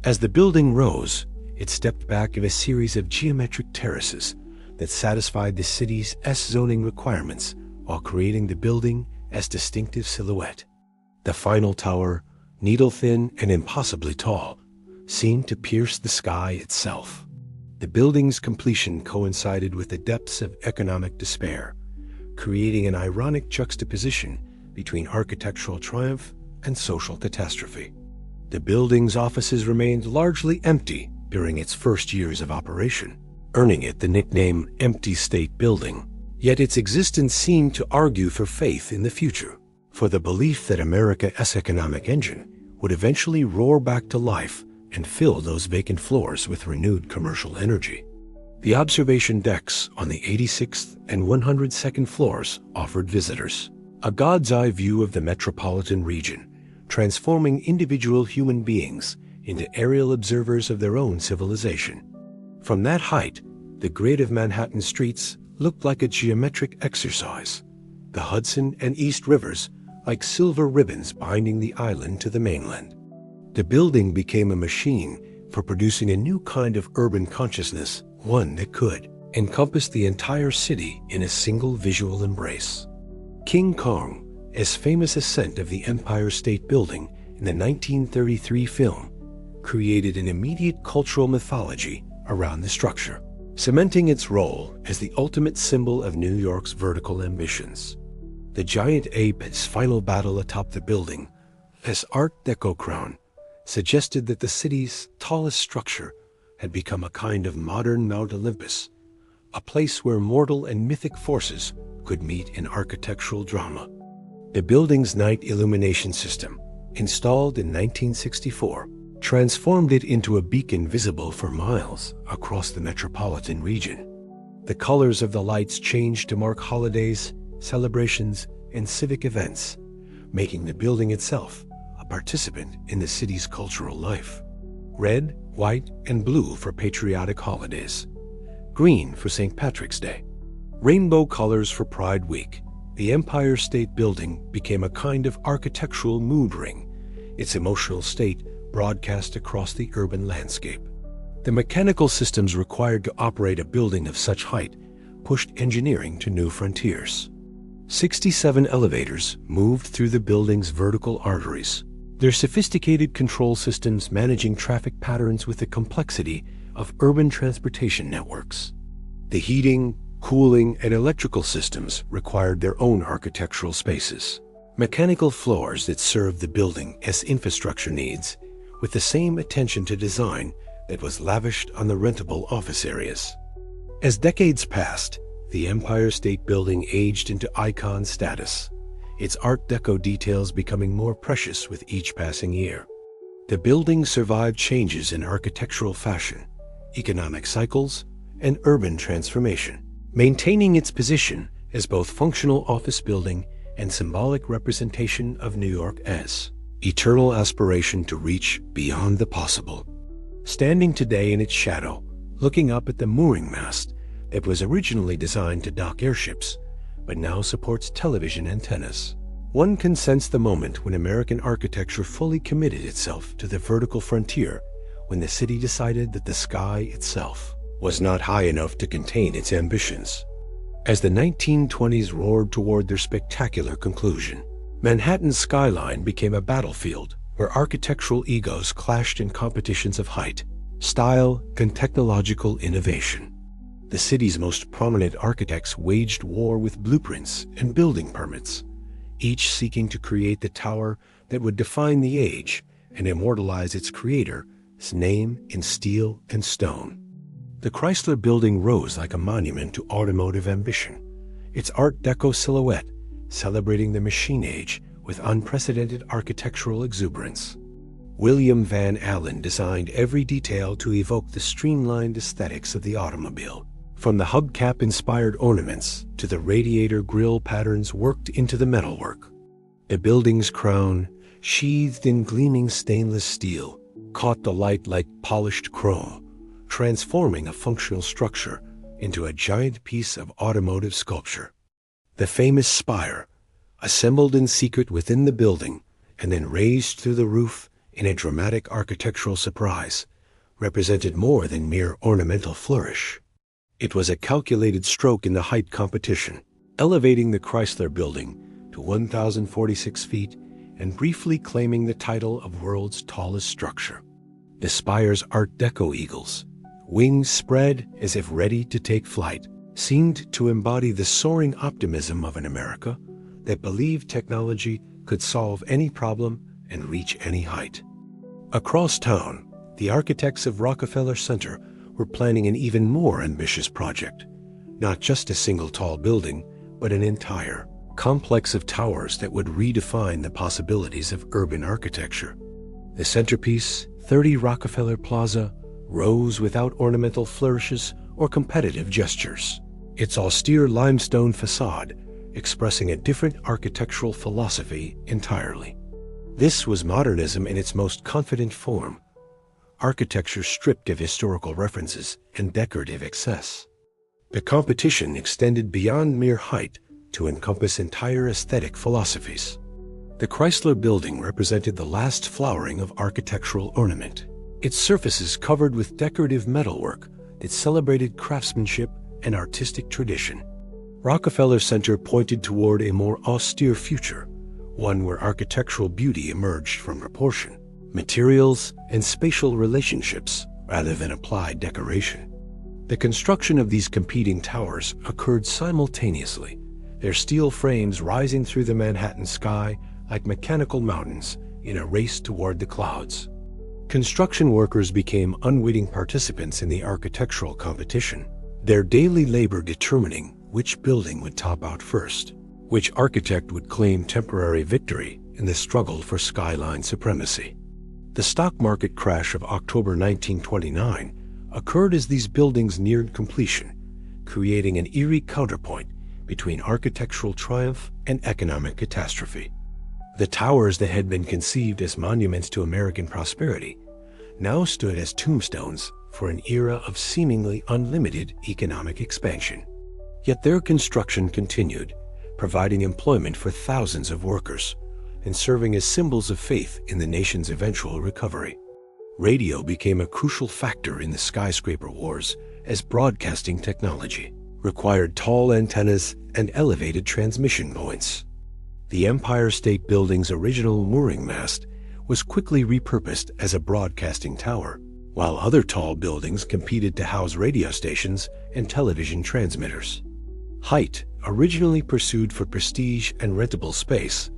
As the building rose, it stepped back in a series of geometric terraces that satisfied the city's zoning requirements while creating the building as distinctive silhouette. The final tower, needle-thin and impossibly tall, seemed to pierce the sky itself. The building's completion coincided with the depths of economic despair, creating an ironic juxtaposition between architectural triumph and social catastrophe. The building's offices remained largely empty during its first years of operation, earning it the nickname Empty State Building. Yet its existence seemed to argue for faith in the future, for the belief that America's economic engine would eventually roar back to life and fill those vacant floors with renewed commercial energy. The observation decks on the 86th and 102nd floors offered visitors a god's-eye view of the metropolitan region, transforming individual human beings into aerial observers of their own civilization. From that height, the grid of Manhattan streets looked like a geometric exercise, the Hudson and East Rivers like silver ribbons binding the island to the mainland. The building became a machine for producing a new kind of urban consciousness, one that could encompass the entire city in a single visual embrace. King Kong's famous ascent of the Empire State Building in the 1933 film created an immediate cultural mythology around the structure, cementing its role as the ultimate symbol of New York's vertical ambitions. The giant ape's final battle atop the building, as Art Deco crown, suggested that the city's tallest structure had become a kind of modern Mount Olympus, a place where mortal and mythic forces could meet in architectural drama. The building's night illumination system, installed in 1964, transformed it into a beacon visible for miles across the metropolitan region. The colors of the lights changed to mark holidays, celebrations, and civic events, making the building itself a participant in the city's cultural life. Red, white, and blue for patriotic holidays. Green for St. Patrick's Day. Rainbow colors for Pride Week. The Empire State Building became a kind of architectural mood ring, its emotional state broadcast across the urban landscape. The mechanical systems required to operate a building of such height pushed engineering to new frontiers. 67 elevators moved through the building's vertical arteries, their sophisticated control systems managing traffic patterns with the complexity of urban transportation networks. The heating, cooling, and electrical systems required their own architectural spaces, mechanical floors that served the building as infrastructure needs, with the same attention to design that was lavished on the rentable office areas. As decades passed, the Empire State Building aged into icon status, its Art Deco details becoming more precious with each passing year. The building survived changes in architectural fashion, economic cycles, and urban transformation, maintaining its position as both functional office building and symbolic representation of New York's eternal aspiration to reach beyond the possible. Standing today in its shadow, looking up at the mooring mast that was originally designed to dock airships, but now supports television antennas, one can sense the moment when American architecture fully committed itself to the vertical frontier, when the city decided that the sky itself was not high enough to contain its ambitions. As the 1920s roared toward their spectacular conclusion, Manhattan's skyline became a battlefield where architectural egos clashed in competitions of height, style, and technological innovation. The city's most prominent architects waged war with blueprints and building permits, each seeking to create the tower that would define the age and immortalize its creator's name in steel and stone. The Chrysler Building rose like a monument to automotive ambition, its Art Deco silhouette celebrating the machine age with unprecedented architectural exuberance. William Van Allen designed every detail to evoke the streamlined aesthetics of the automobile, from the hubcap-inspired ornaments to the radiator grille patterns worked into the metalwork. The building's crown, sheathed in gleaming stainless steel, caught the light like polished chrome, transforming a functional structure into a giant piece of automotive sculpture. The famous spire, assembled in secret within the building and then raised through the roof in a dramatic architectural surprise, represented more than mere ornamental flourish. It was a calculated stroke in the height competition, elevating the Chrysler Building to 1,046 feet and briefly claiming the title of world's tallest structure. The spire's Art Deco eagles, wings spread as if ready to take flight, seemed to embody the soaring optimism of an America that believed technology could solve any problem and reach any height. Across town, the architects of Rockefeller Center were planning an even more ambitious project, not just a single tall building, but an entire complex of towers that would redefine the possibilities of urban architecture. The centerpiece, 30 Rockefeller Plaza, rose without ornamental flourishes or competitive gestures, its austere limestone facade expressing a different architectural philosophy entirely. This was modernism in its most confident form, architecture stripped of historical references and decorative excess. The competition extended beyond mere height to encompass entire aesthetic philosophies. The Chrysler Building represented the last flowering of architectural ornament, its surfaces covered with decorative metalwork that celebrated craftsmanship and artistic tradition. Rockefeller Center pointed toward a more austere future, one where architectural beauty emerged from proportion, materials, and spatial relationships rather than applied decoration. The construction of these competing towers occurred simultaneously, their steel frames rising through the Manhattan sky like mechanical mountains in a race toward the clouds. Construction workers became unwitting participants in the architectural competition, their daily labor determining which building would top out first, which architect would claim temporary victory in the struggle for skyline supremacy. The stock market crash of October 1929 occurred as these buildings neared completion, creating an eerie counterpoint between architectural triumph and economic catastrophe. The towers that had been conceived as monuments to American prosperity now stood as tombstones for an era of seemingly unlimited economic expansion. Yet their construction continued, providing employment for thousands of workers and serving as symbols of faith in the nation's eventual recovery. Radio became a crucial factor in the skyscraper wars as broadcasting technology required tall antennas and elevated transmission points. The Empire State Building's original mooring mast was quickly repurposed as a broadcasting tower, while other tall buildings competed to house radio stations and television transmitters. Height, originally pursued for prestige and rentable space,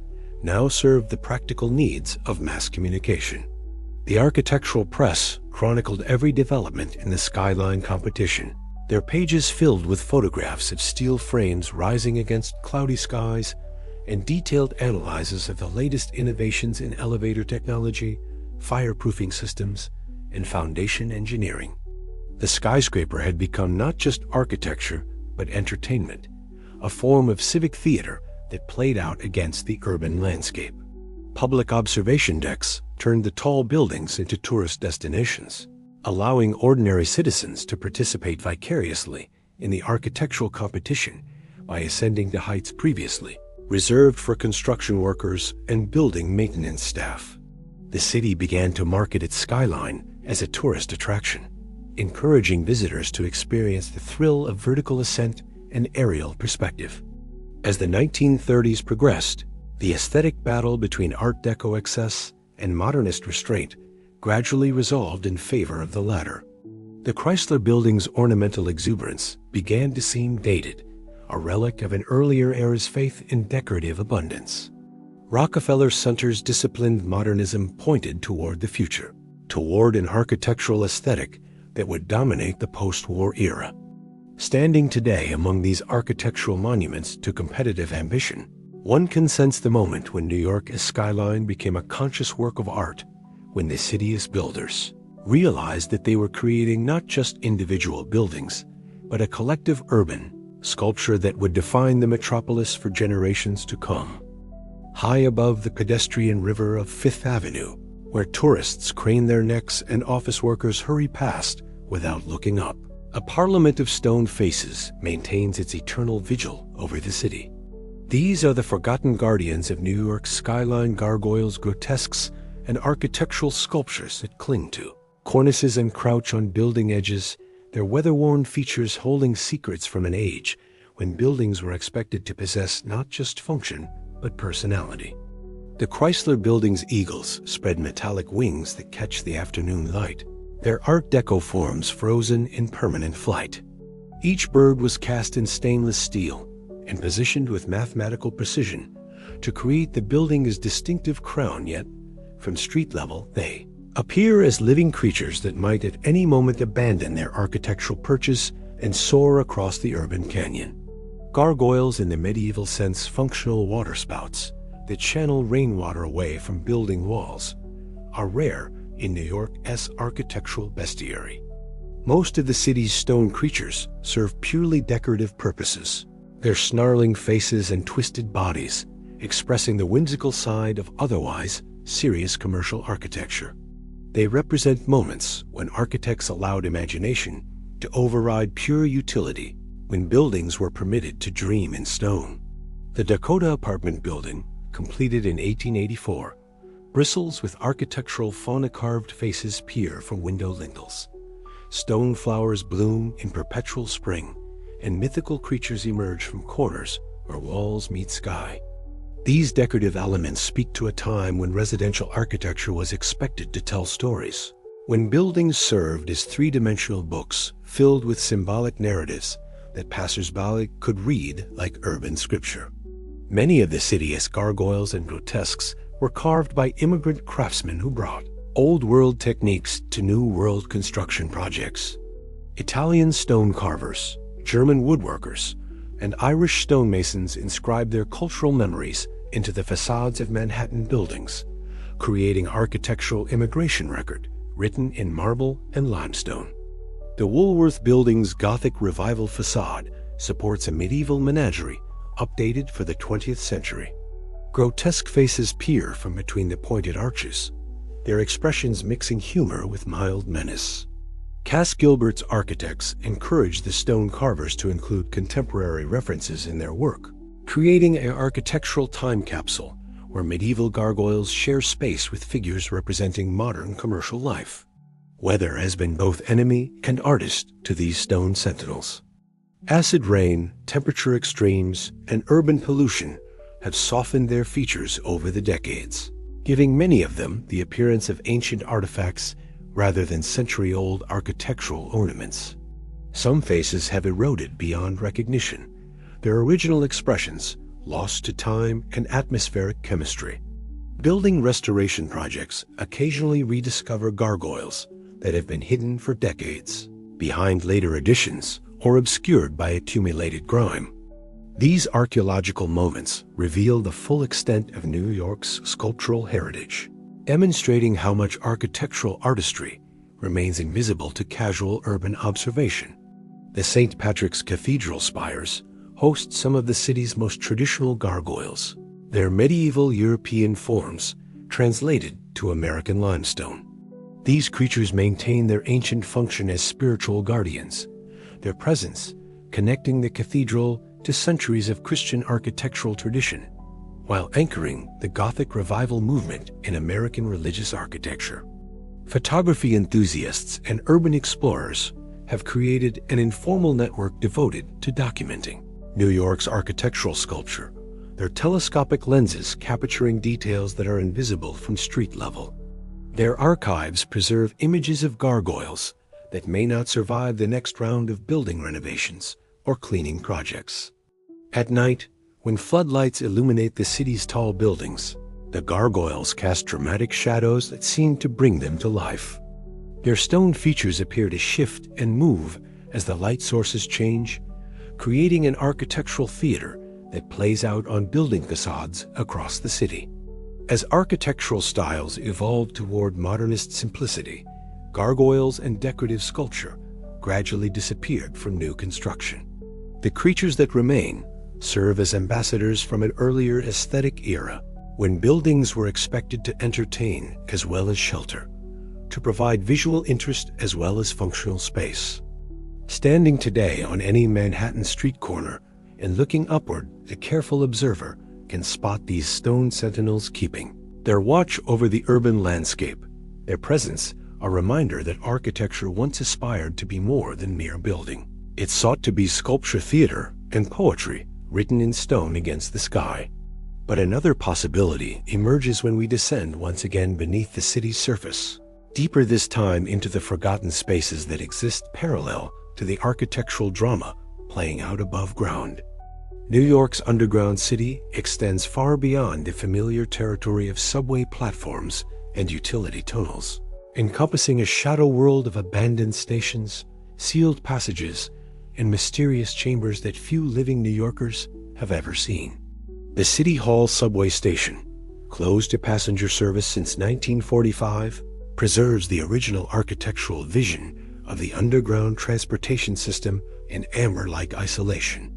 now served the practical needs of mass communication. The architectural press chronicled every development in the skyline competition, their pages filled with photographs of steel frames rising against cloudy skies and detailed analyses of the latest innovations in elevator technology, fireproofing systems, and foundation engineering. The skyscraper had become not just architecture, but entertainment, a form of civic theater that played out against the urban landscape. Public observation decks turned the tall buildings into tourist destinations, allowing ordinary citizens to participate vicariously in the architectural competition by ascending to heights previously reserved for construction workers and building maintenance staff. The city began to market its skyline as a tourist attraction, encouraging visitors to experience the thrill of vertical ascent and aerial perspective. As the 1930s progressed, the aesthetic battle between Art Deco excess and modernist restraint gradually resolved in favor of the latter. The Chrysler Building's ornamental exuberance began to seem dated, a relic of an earlier era's faith in decorative abundance. Rockefeller Center's disciplined modernism pointed toward the future, toward an architectural aesthetic that would dominate the post-war era. Standing today among these architectural monuments to competitive ambition, one can sense the moment when New York's skyline became a conscious work of art, when the city's builders realized that they were creating not just individual buildings, but a collective urban sculpture that would define the metropolis for generations to come. High above the pedestrian river of Fifth Avenue, where tourists crane their necks and office workers hurry past without looking up, a parliament of stone faces maintains its eternal vigil over the city. These are the forgotten guardians of New York's skyline gargoyles, grotesques, and architectural sculptures that cling to cornices and crouch on building edges, their weather-worn features holding secrets from an age when buildings were expected to possess not just function, but personality. The Chrysler Building's eagles spread metallic wings that catch the afternoon light, their Art Deco forms frozen in permanent flight. Each bird was cast in stainless steel and positioned with mathematical precision to create the building's distinctive crown, yet, from street level, they appear as living creatures that might at any moment abandon their architectural perches and soar across the urban canyon. Gargoyles, in the medieval sense, functional waterspouts that channel rainwater away from building walls, are rare in New York's architectural bestiary. Most of the city's stone creatures serve purely decorative purposes, their snarling faces and twisted bodies expressing the whimsical side of otherwise serious commercial architecture. They represent moments when architects allowed imagination to override pure utility, when buildings were permitted to dream in stone. The Dakota apartment building, completed in 1884, bristles with architectural fauna-carved faces peer from window lintels. Stone flowers bloom in perpetual spring, and mythical creatures emerge from corners where walls meet sky. These decorative elements speak to a time when residential architecture was expected to tell stories, when buildings served as three-dimensional books filled with symbolic narratives that passers-by could read like urban scripture. Many of the city's gargoyles and grotesques were carved by immigrant craftsmen who brought old-world techniques to new-world construction projects. Italian stone carvers, German woodworkers, and Irish stonemasons inscribed their cultural memories into the facades of Manhattan buildings, creating architectural immigration record written in marble and limestone. The Woolworth Building's Gothic Revival facade supports a medieval menagerie updated for the 20th century. Grotesque faces peer from between the pointed arches, their expressions mixing humor with mild menace. Cass Gilbert's architects encouraged the stone carvers to include contemporary references in their work, creating an architectural time capsule where medieval gargoyles share space with figures representing modern commercial life. Weather has been both enemy and artist to these stone sentinels. Acid rain, temperature extremes, and urban pollution have softened their features over the decades, giving many of them the appearance of ancient artifacts rather than century-old architectural ornaments. Some faces have eroded beyond recognition, their original expressions lost to time and atmospheric chemistry. Building restoration projects occasionally rediscover gargoyles that have been hidden for decades, behind later additions or obscured by accumulated grime. These archaeological moments reveal the full extent of New York's sculptural heritage, demonstrating how much architectural artistry remains invisible to casual urban observation. The St. Patrick's Cathedral spires host some of the city's most traditional gargoyles, their medieval European forms translated to American limestone. These creatures maintain their ancient function as spiritual guardians, their presence connecting the cathedral to centuries of Christian architectural tradition, while anchoring the Gothic Revival movement in American religious architecture. Photography enthusiasts and urban explorers have created an informal network devoted to documenting New York's architectural sculpture, their telescopic lenses capturing details that are invisible from street level. Their archives preserve images of gargoyles that may not survive the next round of building renovations or cleaning projects. At night, when floodlights illuminate the city's tall buildings, the gargoyles cast dramatic shadows that seem to bring them to life. Their stone features appear to shift and move as the light sources change, creating an architectural theater that plays out on building facades across the city. As architectural styles evolved toward modernist simplicity, gargoyles and decorative sculpture gradually disappeared from new construction. The creatures that remain serve as ambassadors from an earlier aesthetic era, when buildings were expected to entertain as well as shelter, to provide visual interest as well as functional space. Standing today on any Manhattan street corner and looking upward, a careful observer can spot these stone sentinels keeping their watch over the urban landscape, their presence a reminder that architecture once aspired to be more than mere building. It sought to be sculpture, theater, and poetry written in stone against the sky. But another possibility emerges when we descend once again beneath the city's surface, deeper this time into the forgotten spaces that exist parallel to the architectural drama playing out above ground. New York's underground city extends far beyond the familiar territory of subway platforms and utility tunnels, encompassing a shadow world of abandoned stations, sealed passages, and mysterious chambers that few living New Yorkers have ever seen. The City Hall subway station, closed to passenger service since 1945, preserves the original architectural vision of the underground transportation system in amber-like isolation.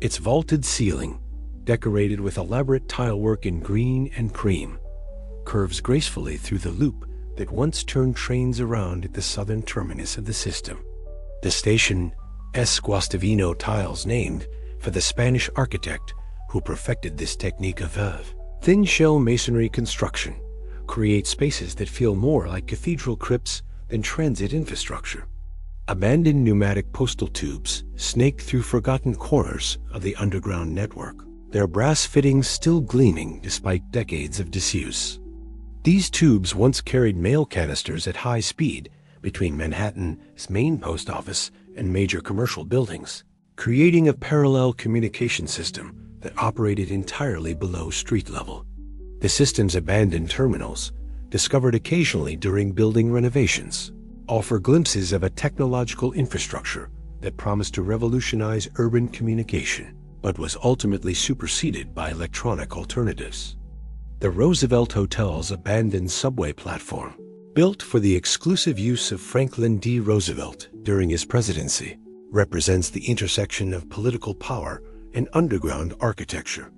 Its vaulted ceiling, decorated with elaborate tilework in green and cream, curves gracefully through the loop that once turned trains around at the southern terminus of the system. The station Guastavino tiles, named for the Spanish architect who perfected this technique of thin shell masonry construction, create spaces that feel more like cathedral crypts than transit infrastructure. Abandoned pneumatic postal tubes snake through forgotten corners of the underground network, their brass fittings still gleaming despite decades of disuse. These tubes once carried mail canisters at high speed between Manhattan's main post office and major commercial buildings, creating a parallel communication system that operated entirely below street level. The system's abandoned terminals, discovered occasionally during building renovations, offer glimpses of a technological infrastructure that promised to revolutionize urban communication, but was ultimately superseded by electronic alternatives. The Roosevelt Hotel's abandoned subway platform, built for the exclusive use of Franklin D. Roosevelt during his presidency, represents the intersection of political power and underground architecture.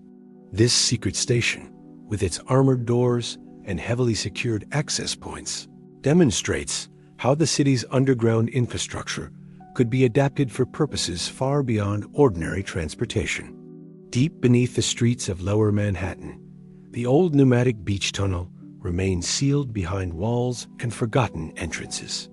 This secret station, with its armored doors and heavily secured access points, demonstrates how the city's underground infrastructure could be adapted for purposes far beyond ordinary transportation. Deep beneath the streets of Lower Manhattan, the old pneumatic beach tunnel remains sealed behind walls and forgotten entrances.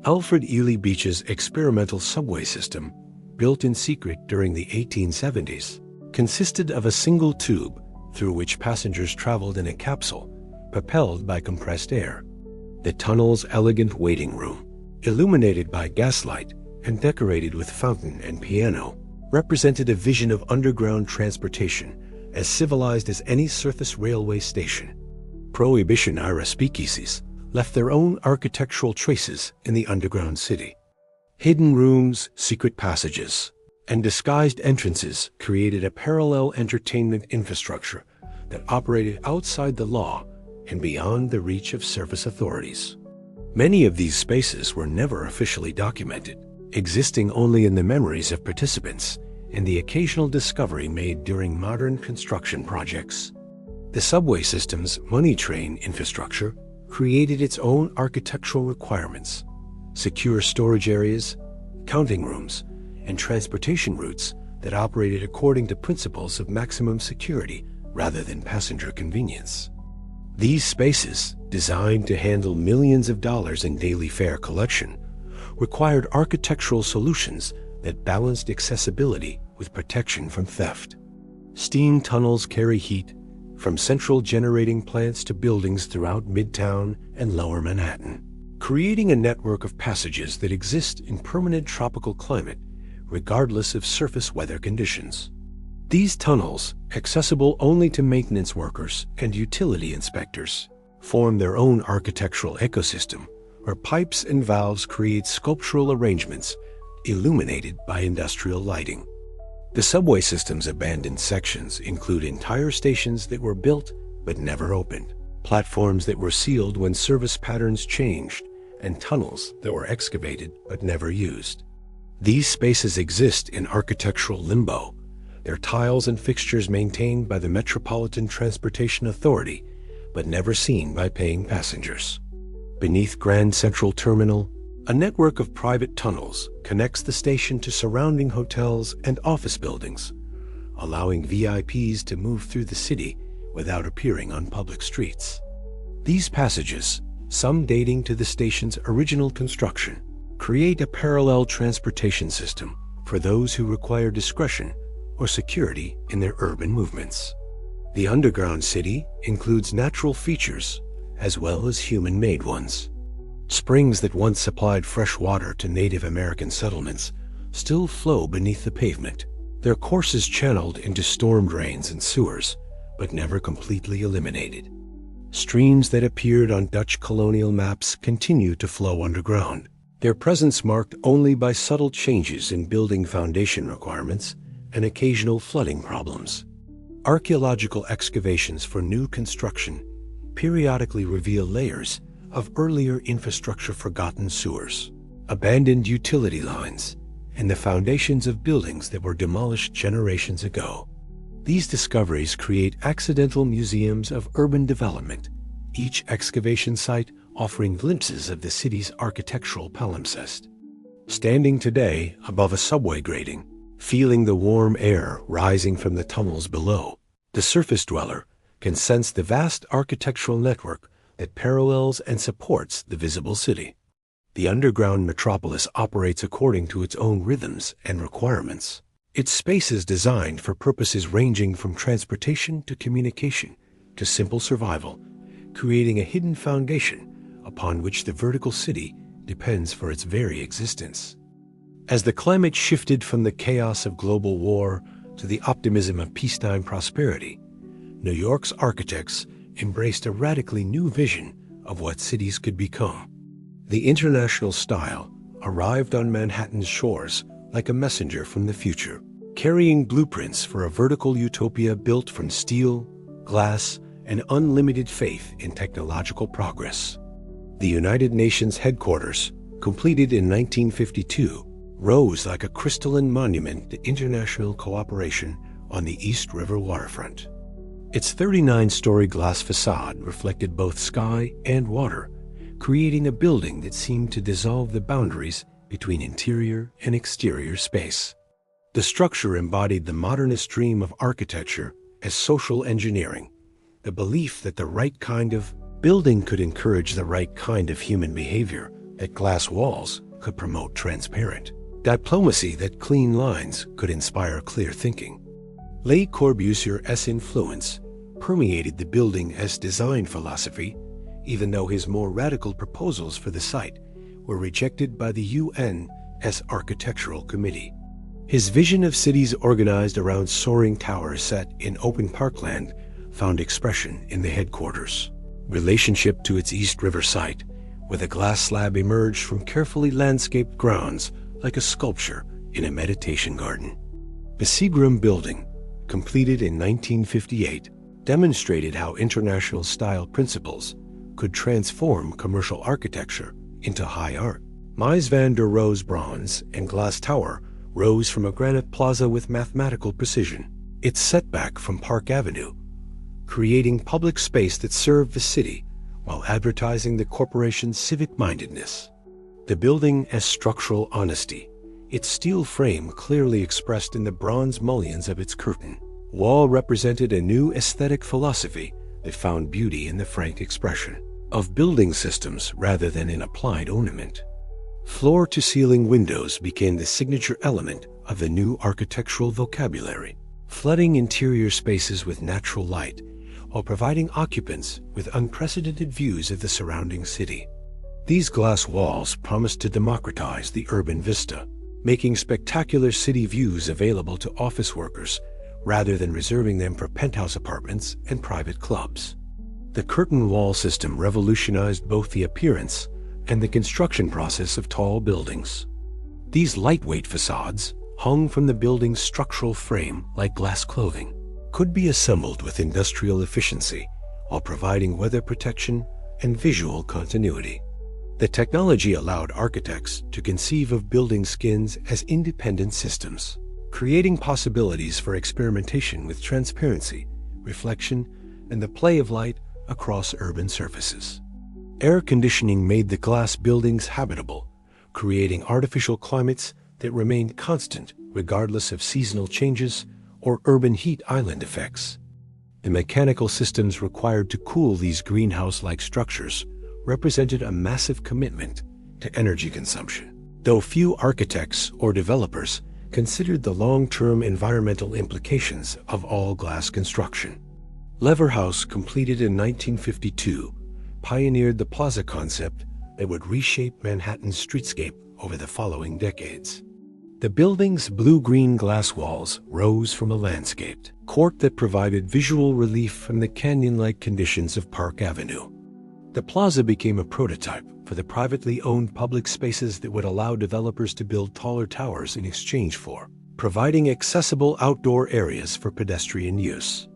Alfred Ely Beach's experimental subway system, built in secret during the 1870s, consisted of a single tube through which passengers traveled in a capsule propelled by compressed air. The tunnel's elegant waiting room, illuminated by gaslight and decorated with fountain and piano, represented a vision of underground transportation as civilized as any surface railway station. Prohibition-era speakeasies left their own architectural traces in the underground city. Hidden rooms, secret passages, and disguised entrances created a parallel entertainment infrastructure that operated outside the law and beyond the reach of surface authorities. Many of these spaces were never officially documented, existing only in the memories of participants and the occasional discovery made during modern construction projects. The subway system's money train infrastructure created its own architectural requirements, secure storage areas, counting rooms, and transportation routes that operated according to principles of maximum security rather than passenger convenience. These spaces, designed to handle millions of dollars in daily fare collection, required architectural solutions that balanced accessibility with protection from theft. Steam tunnels carry heat from central generating plants to buildings throughout Midtown and Lower Manhattan, creating a network of passages that exist in permanent tropical climate regardless of surface weather conditions. These tunnels, accessible only to maintenance workers and utility inspectors, form their own architectural ecosystem where pipes and valves create sculptural arrangements illuminated by industrial lighting. The subway system's abandoned sections include entire stations that were built but never opened, platforms that were sealed when service patterns changed, and tunnels that were excavated but never used. These spaces exist in architectural limbo, their tiles and fixtures maintained by the Metropolitan Transportation Authority, but never seen by paying passengers. Beneath Grand Central Terminal, a network of private tunnels connects the station to surrounding hotels and office buildings, allowing VIPs to move through the city without appearing on public streets. These passages, some dating to the station's original construction, create a parallel transportation system for those who require discretion or security in their urban movements. The underground city includes natural features as well as human-made ones. Springs that once supplied fresh water to Native American settlements still flow beneath the pavement, their courses channeled into storm drains and sewers, but never completely eliminated. Streams that appeared on Dutch colonial maps continue to flow underground, their presence marked only by subtle changes in building foundation requirements and occasional flooding problems. Archaeological excavations for new construction periodically reveal layers of earlier infrastructure, forgotten sewers, abandoned utility lines, and the foundations of buildings that were demolished generations ago. These discoveries create accidental museums of urban development, each excavation site offering glimpses of the city's architectural palimpsest. Standing today above a subway grating, feeling the warm air rising from the tunnels below, the surface dweller can sense the vast architectural network that parallels and supports the visible city. The underground metropolis operates according to its own rhythms and requirements. Its space is designed for purposes ranging from transportation to communication to simple survival, creating a hidden foundation upon which the vertical city depends for its very existence. As the climate shifted from the chaos of global war to the optimism of peacetime prosperity, New York's architects embraced a radically new vision of what cities could become. The international style arrived on Manhattan's shores like a messenger from the future, carrying blueprints for a vertical utopia built from steel, glass, and unlimited faith in technological progress. The United Nations headquarters, completed in 1952, rose like a crystalline monument to international cooperation on the East River waterfront. Its 39-story glass facade reflected both sky and water, creating a building that seemed to dissolve the boundaries between interior and exterior space. The structure embodied the modernist dream of architecture as social engineering, the belief that the right kind of building could encourage the right kind of human behavior, that glass walls could promote transparent diplomacy, that clean lines could inspire clear thinking. Le Corbusier's influence permeated the building as design philosophy, even though his more radical proposals for the site were rejected by the UN's Architectural Committee. His vision of cities organized around soaring towers set in open parkland found expression in the headquarters' relationship to its East River site, where the glass slab emerged from carefully landscaped grounds like a sculpture in a meditation garden. The Seagram building, completed in 1958, demonstrated how international-style principles could transform commercial architecture into high art. Mies van der Rohe's bronze and glass tower rose from a granite plaza with mathematical precision, its setback from Park Avenue, creating public space that served the city while advertising the corporation's civic-mindedness. The building as structural honesty, its steel frame clearly expressed in the bronze mullions of its curtain wall, represented a new aesthetic philosophy that found beauty in the frank expression of building systems rather than in applied ornament. Floor-to-ceiling windows became the signature element of the new architectural vocabulary, flooding interior spaces with natural light while providing occupants with unprecedented views of the surrounding city. These glass walls promised to democratize the urban vista, making spectacular city views available to office workers rather than reserving them for penthouse apartments and private clubs. The curtain wall system revolutionized both the appearance and the construction process of tall buildings. These lightweight facades, hung from the building's structural frame like glass clothing, could be assembled with industrial efficiency while providing weather protection and visual continuity. The technology allowed architects to conceive of building skins as independent systems, creating possibilities for experimentation with transparency, reflection, and the play of light across urban surfaces. Air conditioning made the glass buildings habitable, creating artificial climates that remained constant regardless of seasonal changes or urban heat island effects. The mechanical systems required to cool these greenhouse-like structures represented a massive commitment to energy consumption, though few architects or developers considered the long-term environmental implications of all-glass construction. Leverhouse, completed in 1952, pioneered the plaza concept that would reshape Manhattan's streetscape over the following decades. The building's blue-green glass walls rose from a landscaped court that provided visual relief from the canyon-like conditions of Park Avenue. The plaza became a prototype for the privately owned public spaces that would allow developers to build taller towers in exchange for providing accessible outdoor areas for pedestrian use.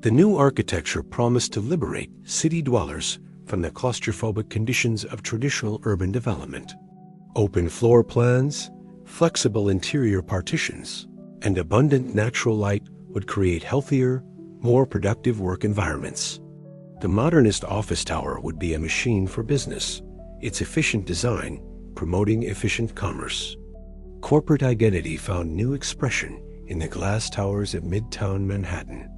The new architecture promised to liberate city dwellers from the claustrophobic conditions of traditional urban development. Open floor plans, flexible interior partitions, and abundant natural light would create healthier, more productive work environments. The modernist office tower would be a machine for business, its efficient design promoting efficient commerce. Corporate identity found new expression in the glass towers of Midtown Manhattan.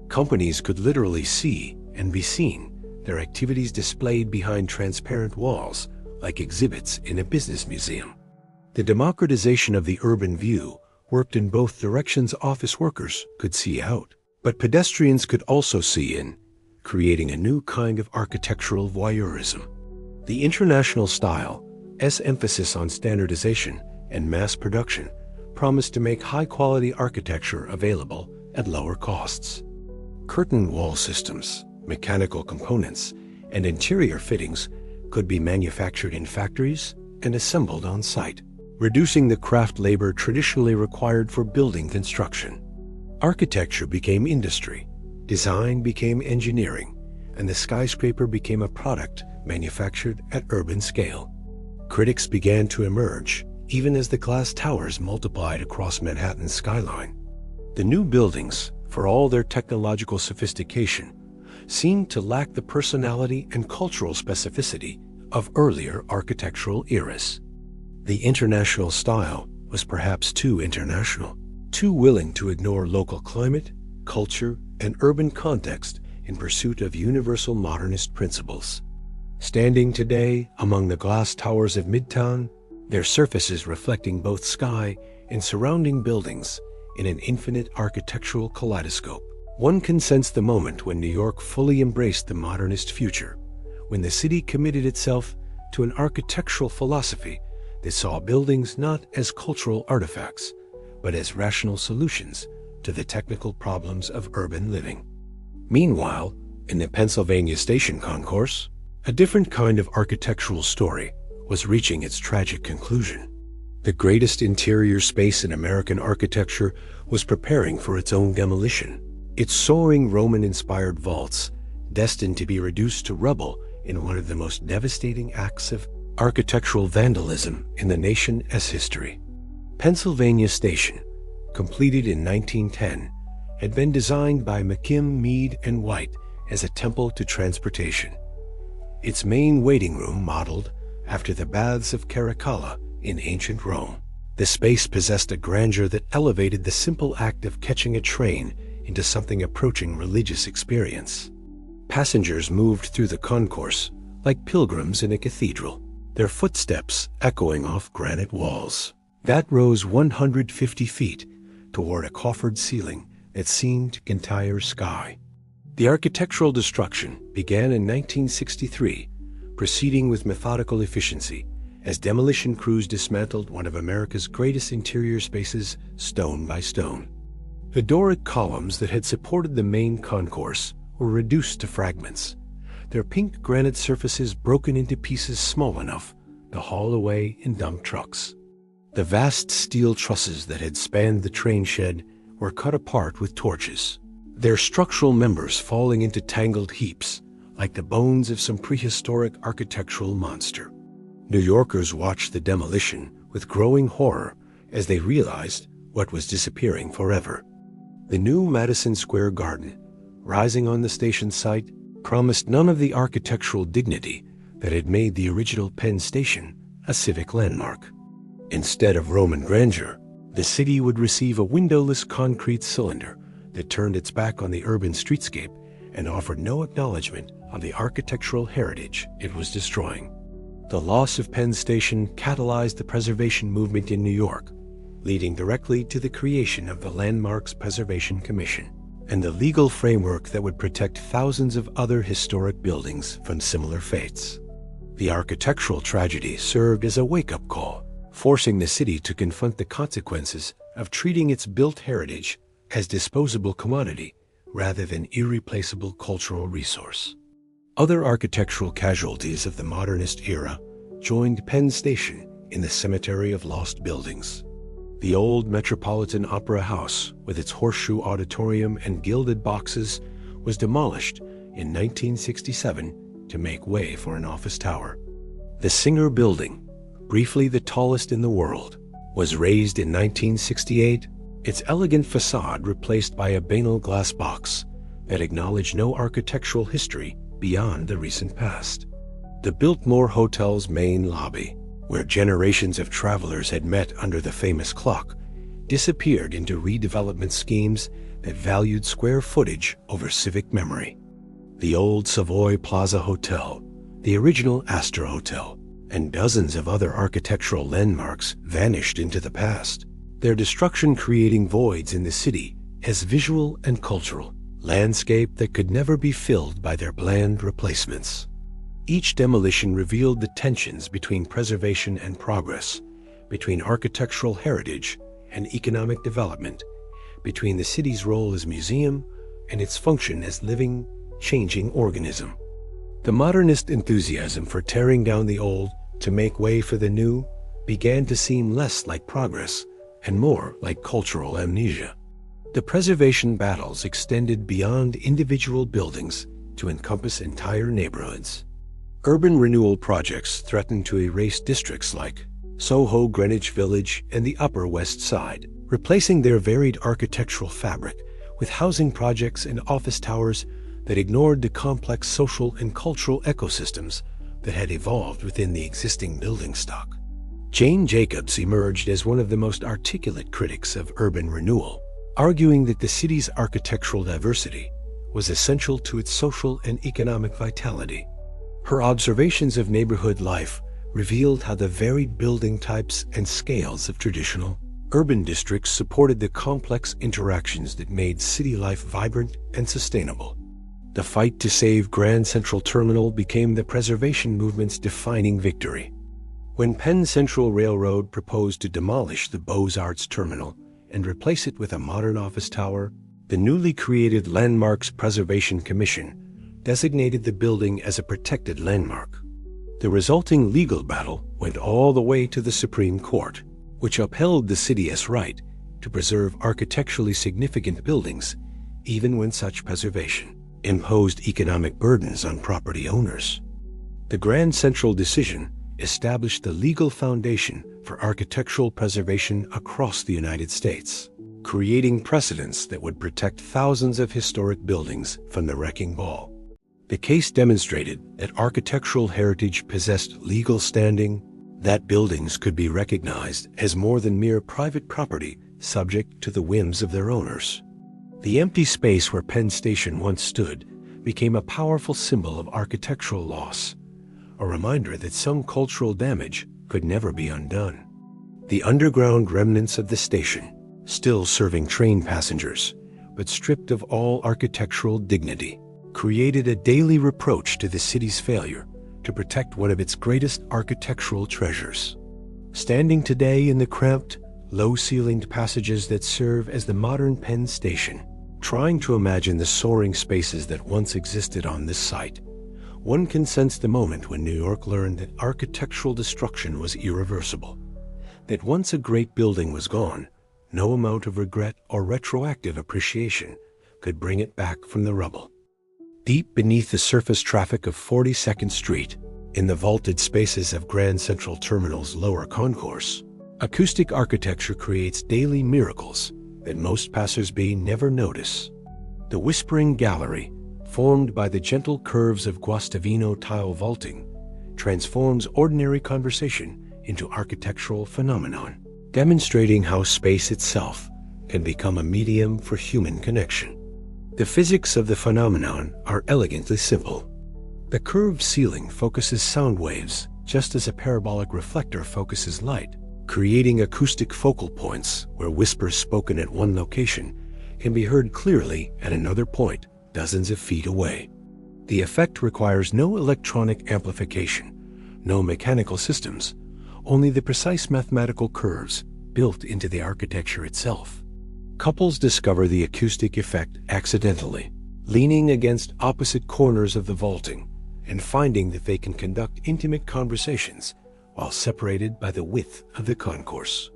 Companies could literally see and be seen, their activities displayed behind transparent walls like exhibits in a business museum. The democratization of the urban view worked in both directions. Office workers could see out, but pedestrians could also see in, creating a new kind of architectural voyeurism. The international style's emphasis on standardization and mass production promised to make high-quality architecture available at lower costs. Curtain wall systems, mechanical components, and interior fittings could be manufactured in factories and assembled on site, reducing the craft labor traditionally required for building construction. Architecture became industry, design became engineering, and the skyscraper became a product manufactured at urban scale. Critics began to emerge, even as the glass towers multiplied across Manhattan's skyline. The new buildings, for all their technological sophistication, seemed to lack the personality and cultural specificity of earlier architectural eras. The international style was perhaps too international, too willing to ignore local climate, culture, and urban context in pursuit of universal modernist principles. Standing today among the glass towers of Midtown, their surfaces reflecting both sky and surrounding buildings in an infinite architectural kaleidoscope. One can sense the moment when New York fully embraced the modernist future, when the city committed itself to an architectural philosophy that saw buildings not as cultural artifacts, but as rational solutions to the technical problems of urban living. Meanwhile, in the Pennsylvania Station concourse, a different kind of architectural story was reaching its tragic conclusion. The greatest interior space in American architecture was preparing for its own demolition. Its soaring Roman-inspired vaults, destined to be reduced to rubble in one of the most devastating acts of architectural vandalism in the nation's history. Pennsylvania Station, completed in 1910, had been designed by McKim, Mead, and White as a temple to transportation. Its main waiting room modeled after the baths of Caracalla in ancient Rome. The space possessed a grandeur that elevated the simple act of catching a train into something approaching religious experience. Passengers moved through the concourse like pilgrims in a cathedral, their footsteps echoing off granite walls that rose 150 feet toward a coffered ceiling that seemed entire sky. The architectural destruction began in 1963, proceeding with methodical efficiency as demolition crews dismantled one of America's greatest interior spaces stone by stone. The Doric columns that had supported the main concourse were reduced to fragments, their pink granite surfaces broken into pieces small enough to haul away in dump trucks. The vast steel trusses that had spanned the train shed were cut apart with torches, their structural members falling into tangled heaps like the bones of some prehistoric architectural monster. New Yorkers watched the demolition with growing horror as they realized what was disappearing forever. The new Madison Square Garden, rising on the station site, promised none of the architectural dignity that had made the original Penn Station a civic landmark. Instead of Roman grandeur, the city would receive a windowless concrete cylinder that turned its back on the urban streetscape and offered no acknowledgement on the architectural heritage it was destroying. The loss of Penn Station catalyzed the preservation movement in New York, leading directly to the creation of the Landmarks Preservation Commission and the legal framework that would protect thousands of other historic buildings from similar fates. The architectural tragedy served as a wake-up call, forcing the city to confront the consequences of treating its built heritage as disposable commodity rather than irreplaceable cultural resource. Other architectural casualties of the modernist era joined Penn Station in the cemetery of lost buildings. The old Metropolitan Opera House, with its horseshoe auditorium and gilded boxes, was demolished in 1967 to make way for an office tower. The Singer Building, briefly the tallest in the world, was razed in 1968, its elegant facade replaced by a banal glass box that acknowledged no architectural history beyond the recent past. The Biltmore Hotel's main lobby, where generations of travelers had met under the famous clock, disappeared into redevelopment schemes that valued square footage over civic memory. The old Savoy Plaza Hotel, the original Astor Hotel, and dozens of other architectural landmarks vanished into the past, their destruction creating voids in the city as visual and cultural landscape that could never be filled by their bland replacements. Each demolition revealed the tensions between preservation and progress, between architectural heritage and economic development, between the city's role as museum and its function as living, changing organism. The modernist enthusiasm for tearing down the old to make way for the new began to seem less like progress and more like cultural amnesia. The preservation battles extended beyond individual buildings to encompass entire neighborhoods. Urban renewal projects threatened to erase districts like SoHo, Greenwich Village, and the Upper West Side, replacing their varied architectural fabric with housing projects and office towers that ignored the complex social and cultural ecosystems that had evolved within the existing building stock. Jane Jacobs emerged as one of the most articulate critics of urban renewal, arguing that the city's architectural diversity was essential to its social and economic vitality. Her observations of neighborhood life revealed how the varied building types and scales of traditional urban districts supported the complex interactions that made city life vibrant and sustainable. The fight to save Grand Central Terminal became the preservation movement's defining victory. When Penn Central Railroad proposed to demolish the Beaux-Arts Terminal and replace it with a modern office tower, the newly created Landmarks Preservation Commission designated the building as a protected landmark. The resulting legal battle went all the way to the Supreme Court, which upheld the city's right to preserve architecturally significant buildings, even when such preservation imposed economic burdens on property owners. The Grand Central decision established the legal foundation for architectural preservation across the United States, creating precedents that would protect thousands of historic buildings from the wrecking ball. The case demonstrated that architectural heritage possessed legal standing, that buildings could be recognized as more than mere private property subject to the whims of their owners. The empty space where Penn Station once stood became a powerful symbol of architectural loss, a reminder that some cultural damage could never be undone. The underground remnants of the station, still serving train passengers, but stripped of all architectural dignity, created a daily reproach to the city's failure to protect one of its greatest architectural treasures. Standing today in the cramped, low-ceilinged passages that serve as the modern Penn Station, trying to imagine the soaring spaces that once existed on this site, one can sense the moment when New York learned that architectural destruction was irreversible, that once a great building was gone, no amount of regret or retroactive appreciation could bring it back from the rubble. Deep beneath the surface traffic of 42nd Street, in the vaulted spaces of Grand Central Terminal's lower concourse, acoustic architecture creates daily miracles that most passers-by never notice. The Whispering Gallery, formed by the gentle curves of Guastavino tile vaulting, transforms ordinary conversation into architectural phenomenon, demonstrating how space itself can become a medium for human connection. The physics of the phenomenon are elegantly simple. The curved ceiling focuses sound waves, just as a parabolic reflector focuses light, creating acoustic focal points where whispers spoken at one location can be heard clearly at another point dozens of feet away. The effect requires no electronic amplification, no mechanical systems, only the precise mathematical curves built into the architecture itself. Couples discover the acoustic effect accidentally, leaning against opposite corners of the vaulting and finding that they can conduct intimate conversations while separated by the width of the concourse.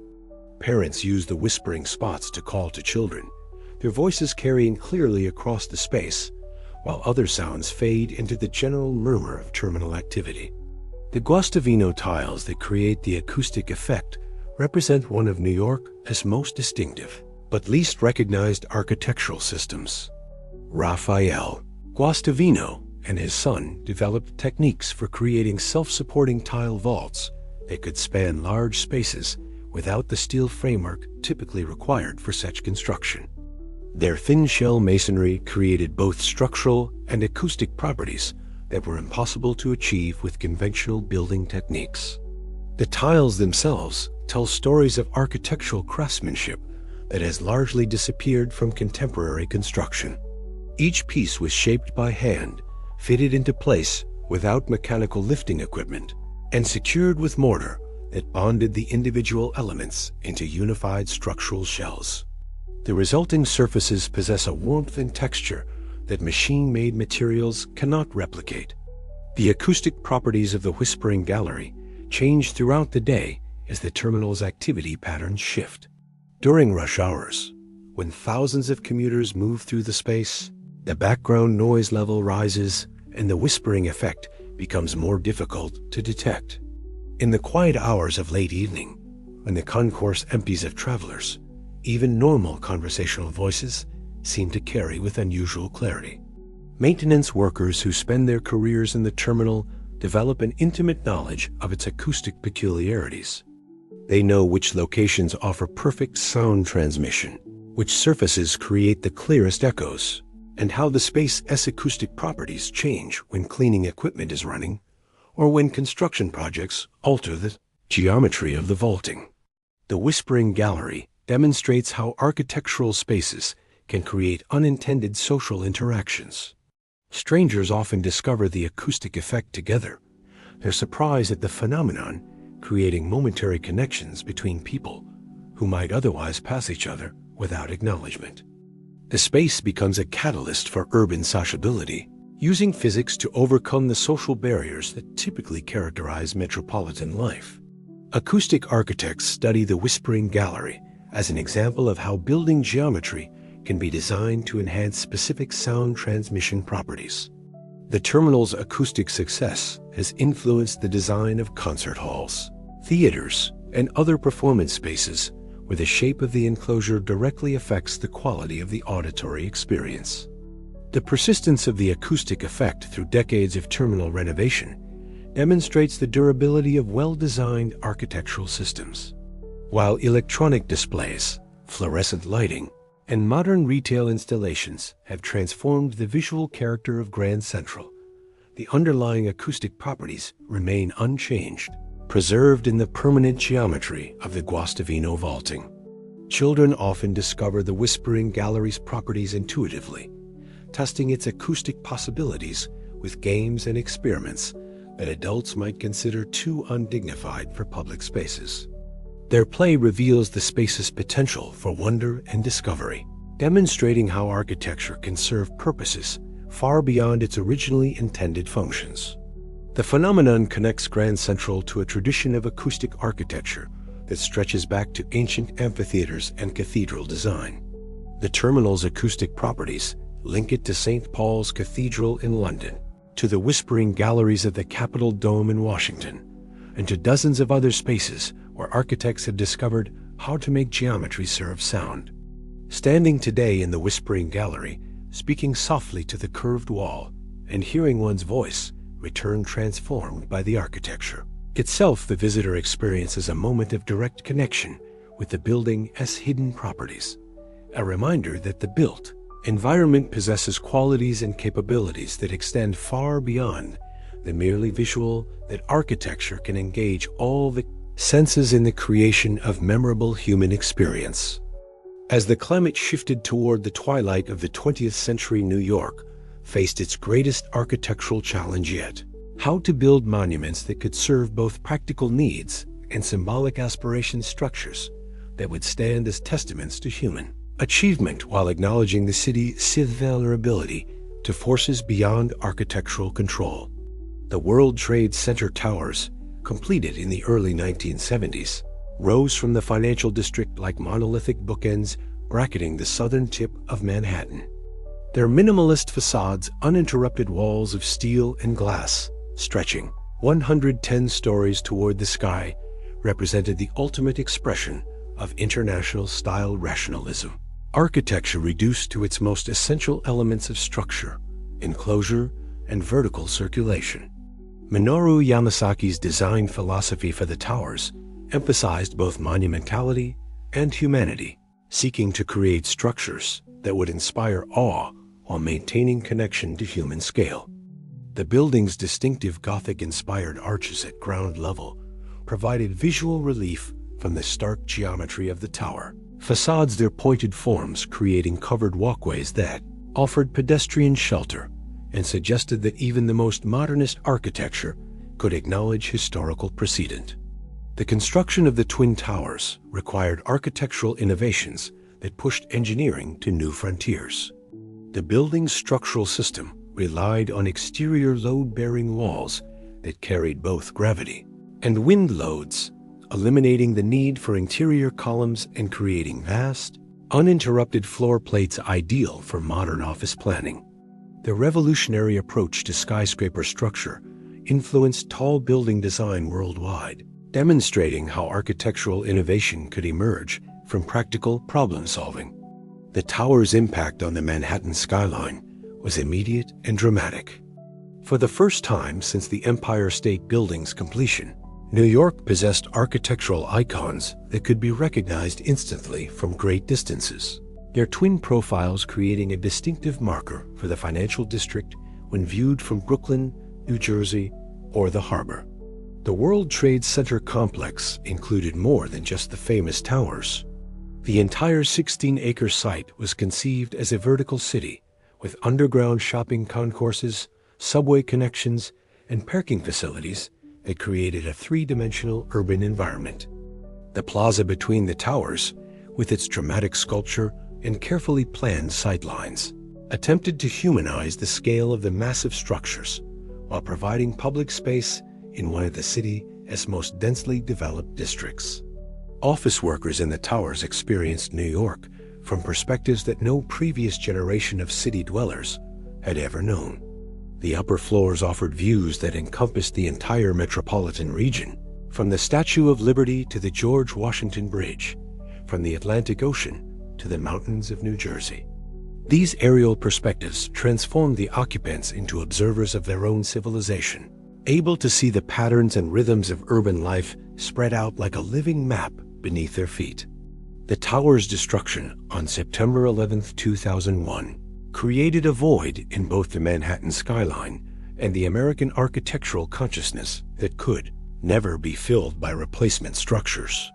Parents use the whispering spots to call to children, their voices carrying clearly across the space, while other sounds fade into the general murmur of terminal activity. The Guastavino tiles that create the acoustic effect represent one of New York's most distinctive, but least recognized architectural systems. Raphael Guastavino and his son developed techniques for creating self-supporting tile vaults that could span large spaces without the steel framework typically required for such construction. Their thin shell masonry created both structural and acoustic properties that were impossible to achieve with conventional building techniques. The tiles themselves tell stories of architectural craftsmanship that has largely disappeared from contemporary construction. Each piece was shaped by hand, fitted into place without mechanical lifting equipment, and secured with mortar that bonded the individual elements into unified structural shells. The resulting surfaces possess a warmth and texture that machine-made materials cannot replicate. The acoustic properties of the Whispering Gallery change throughout the day as the terminal's activity patterns shift. During rush hours, when thousands of commuters move through the space, the background noise level rises and the whispering effect becomes more difficult to detect. In the quiet hours of late evening, when the concourse empties of travelers, even normal conversational voices seem to carry with unusual clarity. Maintenance workers who spend their careers in the terminal develop an intimate knowledge of its acoustic peculiarities. They know which locations offer perfect sound transmission, which surfaces create the clearest echoes, and how the space's acoustic properties change when cleaning equipment is running or when construction projects alter the geometry of the vaulting. The Whispering Gallery demonstrates how architectural spaces can create unintended social interactions. Strangers often discover the acoustic effect together, their surprise at the phenomenon creating momentary connections between people who might otherwise pass each other without acknowledgement. The space becomes a catalyst for urban sociability, using physics to overcome the social barriers that typically characterize metropolitan life. Acoustic architects study the Whispering Gallery as an example of how building geometry can be designed to enhance specific sound transmission properties. The terminal's acoustic success has influenced the design of concert halls, theaters, and other performance spaces where the shape of the enclosure directly affects the quality of the auditory experience. The persistence of the acoustic effect through decades of terminal renovation demonstrates the durability of well-designed architectural systems. While electronic displays, fluorescent lighting, and modern retail installations have transformed the visual character of Grand Central, the underlying acoustic properties remain unchanged, preserved in the permanent geometry of the Guastavino vaulting. Children often discover the Whispering Gallery's properties intuitively, testing its acoustic possibilities with games and experiments that adults might consider too undignified for public spaces. Their play reveals the space's potential for wonder and discovery, demonstrating how architecture can serve purposes far beyond its originally intended functions. The phenomenon connects Grand Central to a tradition of acoustic architecture that stretches back to ancient amphitheaters and cathedral design. The terminal's acoustic properties link it to St. Paul's Cathedral in London, to the Whispering Galleries of the Capitol Dome in Washington, and to dozens of other spaces where architects have discovered how to make geometry serve sound. Standing today in the Whispering Gallery, speaking softly to the curved wall, and hearing one's voice return transformed by the architecture itself, the visitor experiences a moment of direct connection with the building's hidden properties, a reminder that the built Environment possesses qualities and capabilities that extend far beyond the merely visual, that architecture can engage all the senses in the creation of memorable human experience. As the climate shifted toward the twilight of the 20th century, New York faced its greatest architectural challenge yet: how to build monuments that could serve both practical needs and symbolic aspiration, structures that would stand as testaments to human achievement while acknowledging the city's vulnerability to forces beyond architectural control. The World Trade Center towers, completed in the early 1970s, rose from the financial district like monolithic bookends bracketing the southern tip of Manhattan. Their minimalist facades, uninterrupted walls of steel and glass, stretching 110 stories toward the sky, represented the ultimate expression of international-style rationalism. Architecture reduced to its most essential elements of structure, enclosure, and vertical circulation. Minoru Yamasaki's design philosophy for the towers emphasized both monumentality and humanity, seeking to create structures that would inspire awe while maintaining connection to human scale. The building's distinctive Gothic-inspired arches at ground level provided visual relief from the stark geometry of the tower. Facades, their pointed forms creating covered walkways that offered pedestrian shelter and suggested that even the most modernist architecture could acknowledge historical precedent. The construction of the Twin Towers required architectural innovations that pushed engineering to new frontiers. The building's structural system relied on exterior load-bearing walls that carried both gravity and wind loads, eliminating the need for interior columns and creating vast, uninterrupted floor plates ideal for modern office planning. The revolutionary approach to skyscraper structure influenced tall building design worldwide, demonstrating how architectural innovation could emerge from practical problem-solving. The tower's impact on the Manhattan skyline was immediate and dramatic. For the first time since the Empire State Building's completion, New York possessed architectural icons that could be recognized instantly from great distances, their twin profiles creating a distinctive marker for the financial district when viewed from Brooklyn, New Jersey, or the harbor. The World Trade Center complex included more than just the famous towers. The entire 16-acre site was conceived as a vertical city with underground shopping concourses, subway connections, and parking facilities that created a three-dimensional urban environment. The plaza between the towers, with its dramatic sculpture and carefully planned sightlines, attempted to humanize the scale of the massive structures while providing public space in one of the city's most densely developed districts. Office workers in the towers experienced New York from perspectives that no previous generation of city dwellers had ever known. The upper floors offered views that encompassed the entire metropolitan region, from the Statue of Liberty to the George Washington Bridge, from the Atlantic Ocean to the mountains of New Jersey. These aerial perspectives transformed the occupants into observers of their own civilization, able to see the patterns and rhythms of urban life spread out like a living map beneath their feet. The tower's destruction on September 11, 2001, created a void in both the Manhattan skyline and the American architectural consciousness that could never be filled by replacement structures.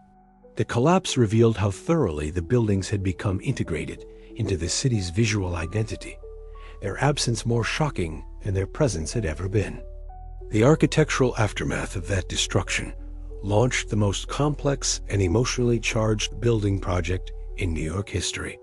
The collapse revealed how thoroughly the buildings had become integrated into the city's visual identity, their absence more shocking than their presence had ever been. The architectural aftermath of that destruction launched the most complex and emotionally charged building project in New York history.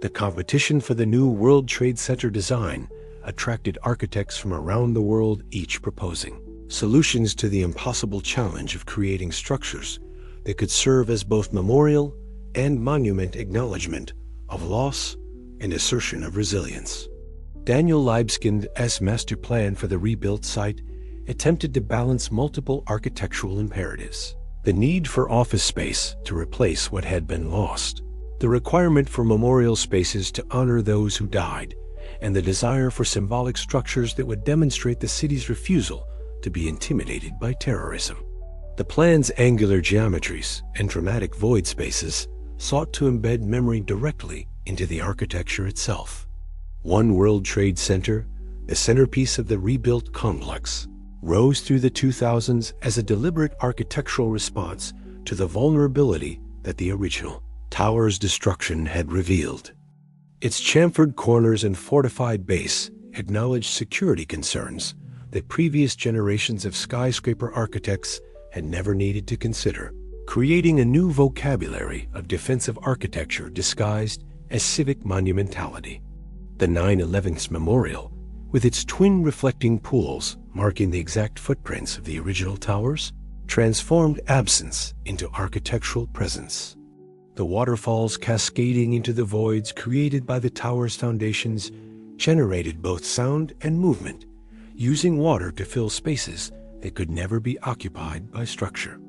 The competition for the new World Trade Center design attracted architects from around the world, each proposing solutions to the impossible challenge of creating structures that could serve as both memorial and monument, acknowledgement of loss and assertion of resilience. Daniel Libeskind's master plan for the rebuilt site attempted to balance multiple architectural imperatives: the need for office space to replace what had been lost, the requirement for memorial spaces to honor those who died, and the desire for symbolic structures that would demonstrate the city's refusal to be intimidated by terrorism. The plan's angular geometries and dramatic void spaces sought to embed memory directly into the architecture itself. One World Trade Center, the centerpiece of the rebuilt complex, rose through the 2000s as a deliberate architectural response to the vulnerability that the original tower's destruction had revealed. Its chamfered corners and fortified base acknowledged security concerns that previous generations of skyscraper architects had never needed to consider, creating a new vocabulary of defensive architecture disguised as civic monumentality. The 9/11 Memorial, with its twin reflecting pools marking the exact footprints of the original towers, transformed absence into architectural presence. The waterfalls cascading into the voids created by the tower's foundations generated both sound and movement, using water to fill spaces that could never be occupied by structure.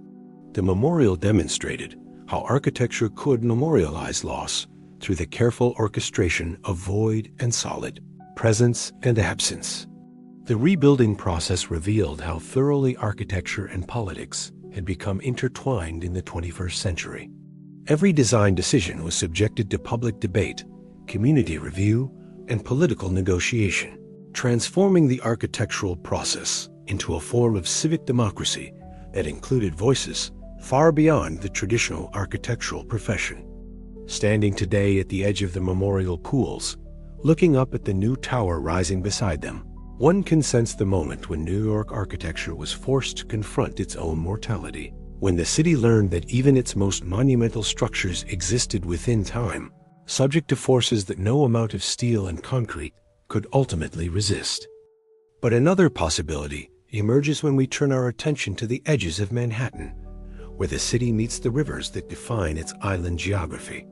The memorial demonstrated how architecture could memorialize loss through the careful orchestration of void and solid, presence and absence. The rebuilding process revealed how thoroughly architecture and politics had become intertwined in the 21st century. Every design decision was subjected to public debate, community review, and political negotiation, transforming the architectural process into a form of civic democracy that included voices far beyond the traditional architectural profession. Standing today at the edge of the memorial pools, looking up at the new tower rising beside them, one can sense the moment when New York architecture was forced to confront its own mortality, when the city learned that even its most monumental structures existed within time, subject to forces that no amount of steel and concrete could ultimately resist. But another possibility emerges when we turn our attention to the edges of Manhattan, where the city meets the rivers that define its island geography.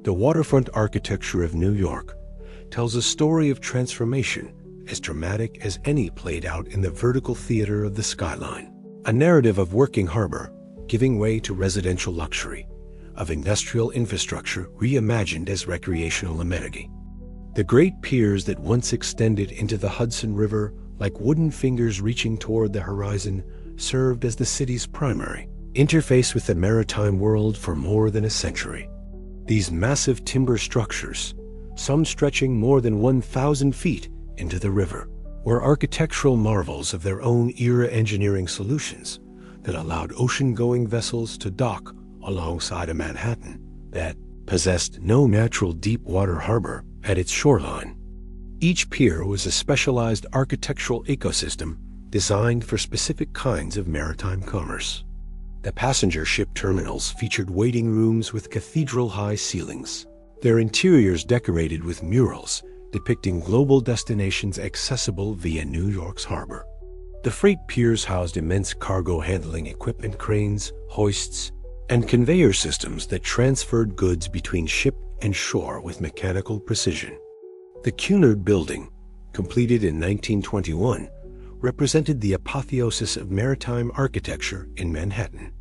The waterfront architecture of New York tells a story of transformation as dramatic as any played out in the vertical theater of the skyline, a narrative of working harbor giving way to residential luxury, of industrial infrastructure reimagined as recreational amenity. The great piers that once extended into the Hudson River like wooden fingers reaching toward the horizon served as the city's primary interface with the maritime world for more than a century. These massive timber structures, some stretching more than 1,000 feet into the river, were architectural marvels of their own era, engineering solutions that allowed ocean-going vessels to dock alongside a Manhattan that possessed no natural deep-water harbor at its shoreline. Each pier was a specialized architectural ecosystem designed for specific kinds of maritime commerce. The passenger ship terminals featured waiting rooms with cathedral-high ceilings, their interiors decorated with murals depicting global destinations accessible via New York's harbor. The freight piers housed immense cargo handling equipment, cranes, hoists, and conveyor systems that transferred goods between ship and shore with mechanical precision. The Cunard Building, completed in 1921, represented the apotheosis of maritime architecture in Manhattan.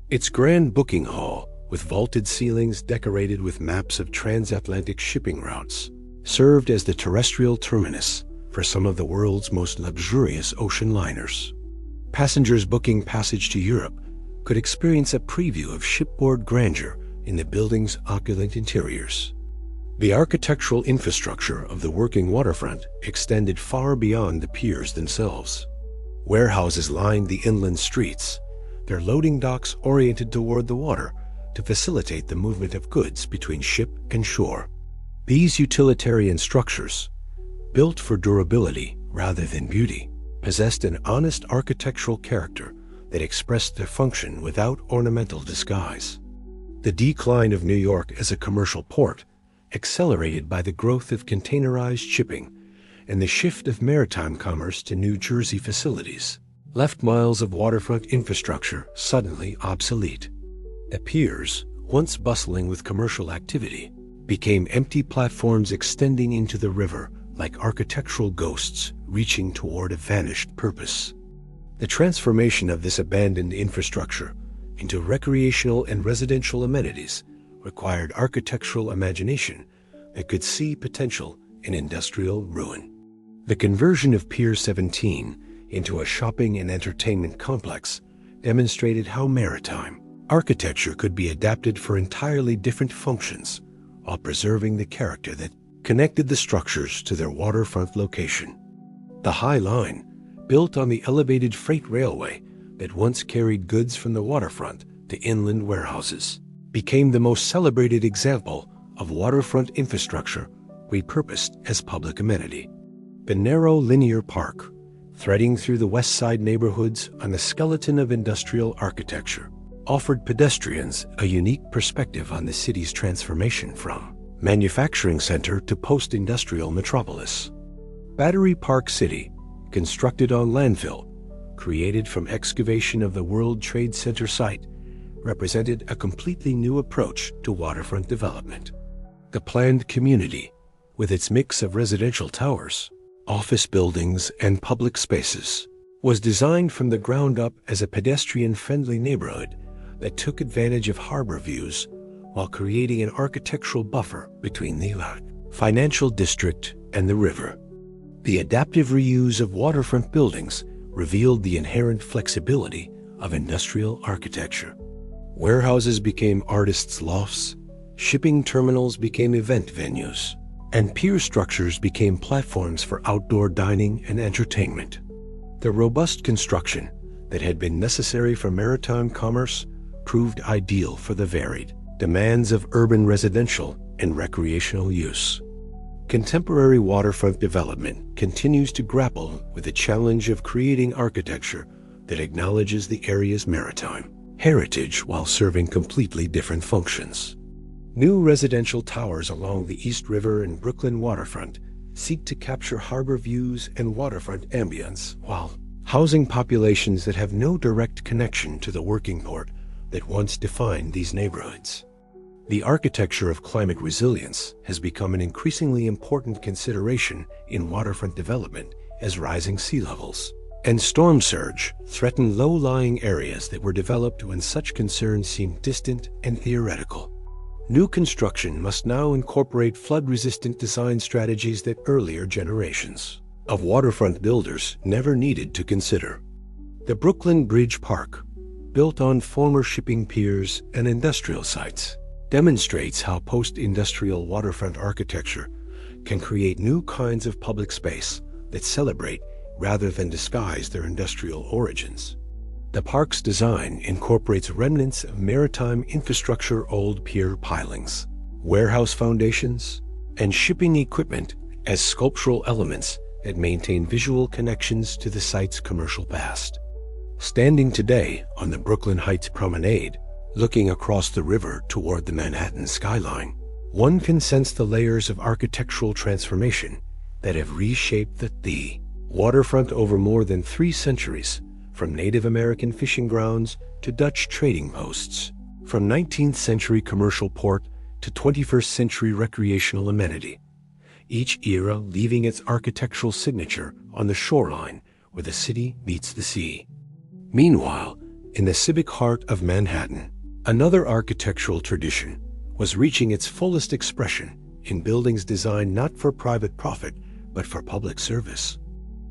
Its grand booking hall, with vaulted ceilings decorated with maps of transatlantic shipping routes, served as the terrestrial terminus for some of the world's most luxurious ocean liners. Passengers booking passage to Europe could experience a preview of shipboard grandeur in the building's opulent interiors. The architectural infrastructure of the working waterfront extended far beyond the piers themselves. Warehouses lined the inland streets, their loading docks oriented toward the water to facilitate the movement of goods between ship and shore. These utilitarian structures, built for durability rather than beauty, possessed an honest architectural character that expressed their function without ornamental disguise. The decline of New York as a commercial port, accelerated by the growth of containerized shipping and the shift of maritime commerce to New Jersey facilities, left miles of waterfront infrastructure suddenly obsolete. The piers, once bustling with commercial activity, became empty platforms extending into the river like architectural ghosts reaching toward a vanished purpose. The transformation of this abandoned infrastructure into recreational and residential amenities required architectural imagination that could see potential in industrial ruin. The conversion of Pier 17 into a shopping and entertainment complex demonstrated how maritime architecture could be adapted for entirely different functions while preserving the character that connected the structures to their waterfront location. The High Line, built on the elevated freight railway that once carried goods from the waterfront to inland warehouses, became the most celebrated example of waterfront infrastructure repurposed as public amenity. The narrow linear park, threading through the West Side neighborhoods on the skeleton of industrial architecture, offered pedestrians a unique perspective on the city's transformation from manufacturing center to post-industrial metropolis. Battery Park City, constructed on landfill, created from excavation of the World Trade Center site, represented a completely new approach to waterfront development. The planned community, with its mix of residential towers, office buildings, and public spaces, was designed from the ground up as a pedestrian-friendly neighborhood that took advantage of harbor views while creating an architectural buffer between the financial district and the river. The adaptive reuse of waterfront buildings revealed the inherent flexibility of industrial architecture. Warehouses became artists' lofts, shipping terminals became event venues, and pier structures became platforms for outdoor dining and entertainment. The robust construction that had been necessary for maritime commerce proved ideal for the varied demands of urban residential and recreational use. Contemporary waterfront development continues to grapple with the challenge of creating architecture that acknowledges the area's maritime heritage while serving completely different functions. New residential towers along the East River and Brooklyn waterfront seek to capture harbor views and waterfront ambience while housing populations that have no direct connection to the working port that once defined these neighborhoods. The architecture of climate resilience has become an increasingly important consideration in waterfront development as rising sea levels and storm surge threaten low-lying areas that were developed when such concerns seemed distant and theoretical. New construction must now incorporate flood-resistant design strategies that earlier generations of waterfront builders never needed to consider. The Brooklyn Bridge Park, built on former shipping piers and industrial sites, demonstrates how post-industrial waterfront architecture can create new kinds of public space that celebrate rather than disguise their industrial origins. The park's design incorporates remnants of maritime infrastructure, old pier pilings, warehouse foundations, and shipping equipment as sculptural elements that maintain visual connections to the site's commercial past. Standing today on the Brooklyn Heights Promenade, looking across the river toward the Manhattan skyline, one can sense the layers of architectural transformation that have reshaped the waterfront over more than 3 centuries, from Native American fishing grounds to Dutch trading posts, from 19th century commercial port to 21st century recreational amenity, each era leaving its architectural signature on the shoreline where the city meets the sea. Meanwhile, in the civic heart of Manhattan, another architectural tradition was reaching its fullest expression in buildings designed not for private profit but for public service.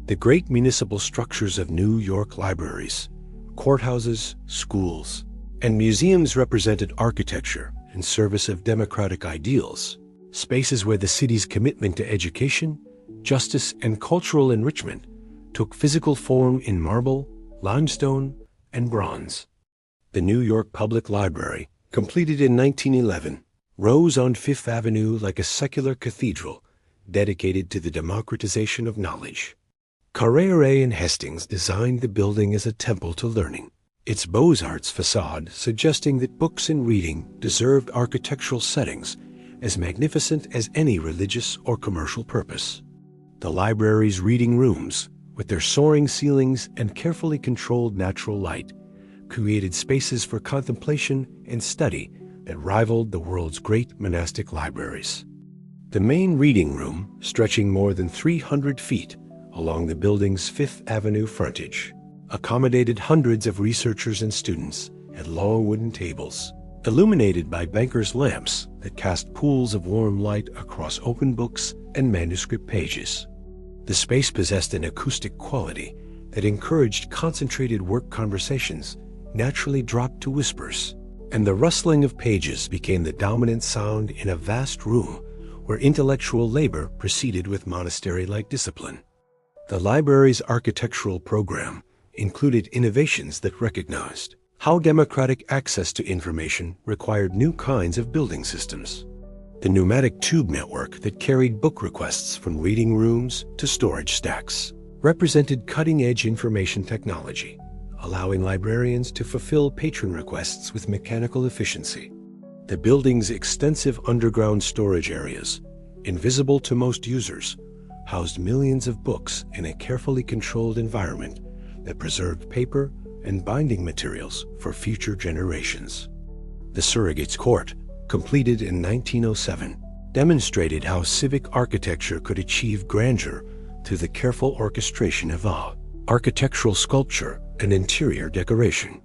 The great municipal structures of New York libraries, courthouses, schools, and museums represented architecture in service of democratic ideals, spaces where the city's commitment to education, justice, and cultural enrichment took physical form in marble, limestone, and bronze. The New York Public Library, completed in 1911, rose on Fifth Avenue like a secular cathedral dedicated to the democratization of knowledge. Carrere and Hastings designed the building as a temple to learning, its Beaux-Arts facade suggesting that books and reading deserved architectural settings as magnificent as any religious or commercial purpose. The library's reading rooms, with their soaring ceilings and carefully controlled natural light, created spaces for contemplation and study that rivaled the world's great monastic libraries. The main reading room, stretching more than 300 feet along the building's Fifth Avenue frontage, accommodated hundreds of researchers and students at long wooden tables, illuminated by bankers' lamps that cast pools of warm light across open books and manuscript pages. The space possessed an acoustic quality that encouraged concentrated work conversations naturally dropped to whispers, and the rustling of pages became the dominant sound in a vast room where intellectual labor proceeded with monastery-like discipline. The library's architectural program included innovations that recognized how democratic access to information required new kinds of building systems. The pneumatic tube network that carried book requests from reading rooms to storage stacks represented cutting-edge information technology, allowing librarians to fulfill patron requests with mechanical efficiency. The building's extensive underground storage areas, invisible to most users, housed millions of books in a carefully controlled environment that preserved paper and binding materials for future generations. The Surrogates Court, completed in 1907, demonstrated how civic architecture could achieve grandeur through the careful orchestration of architectural sculpture and interior decoration.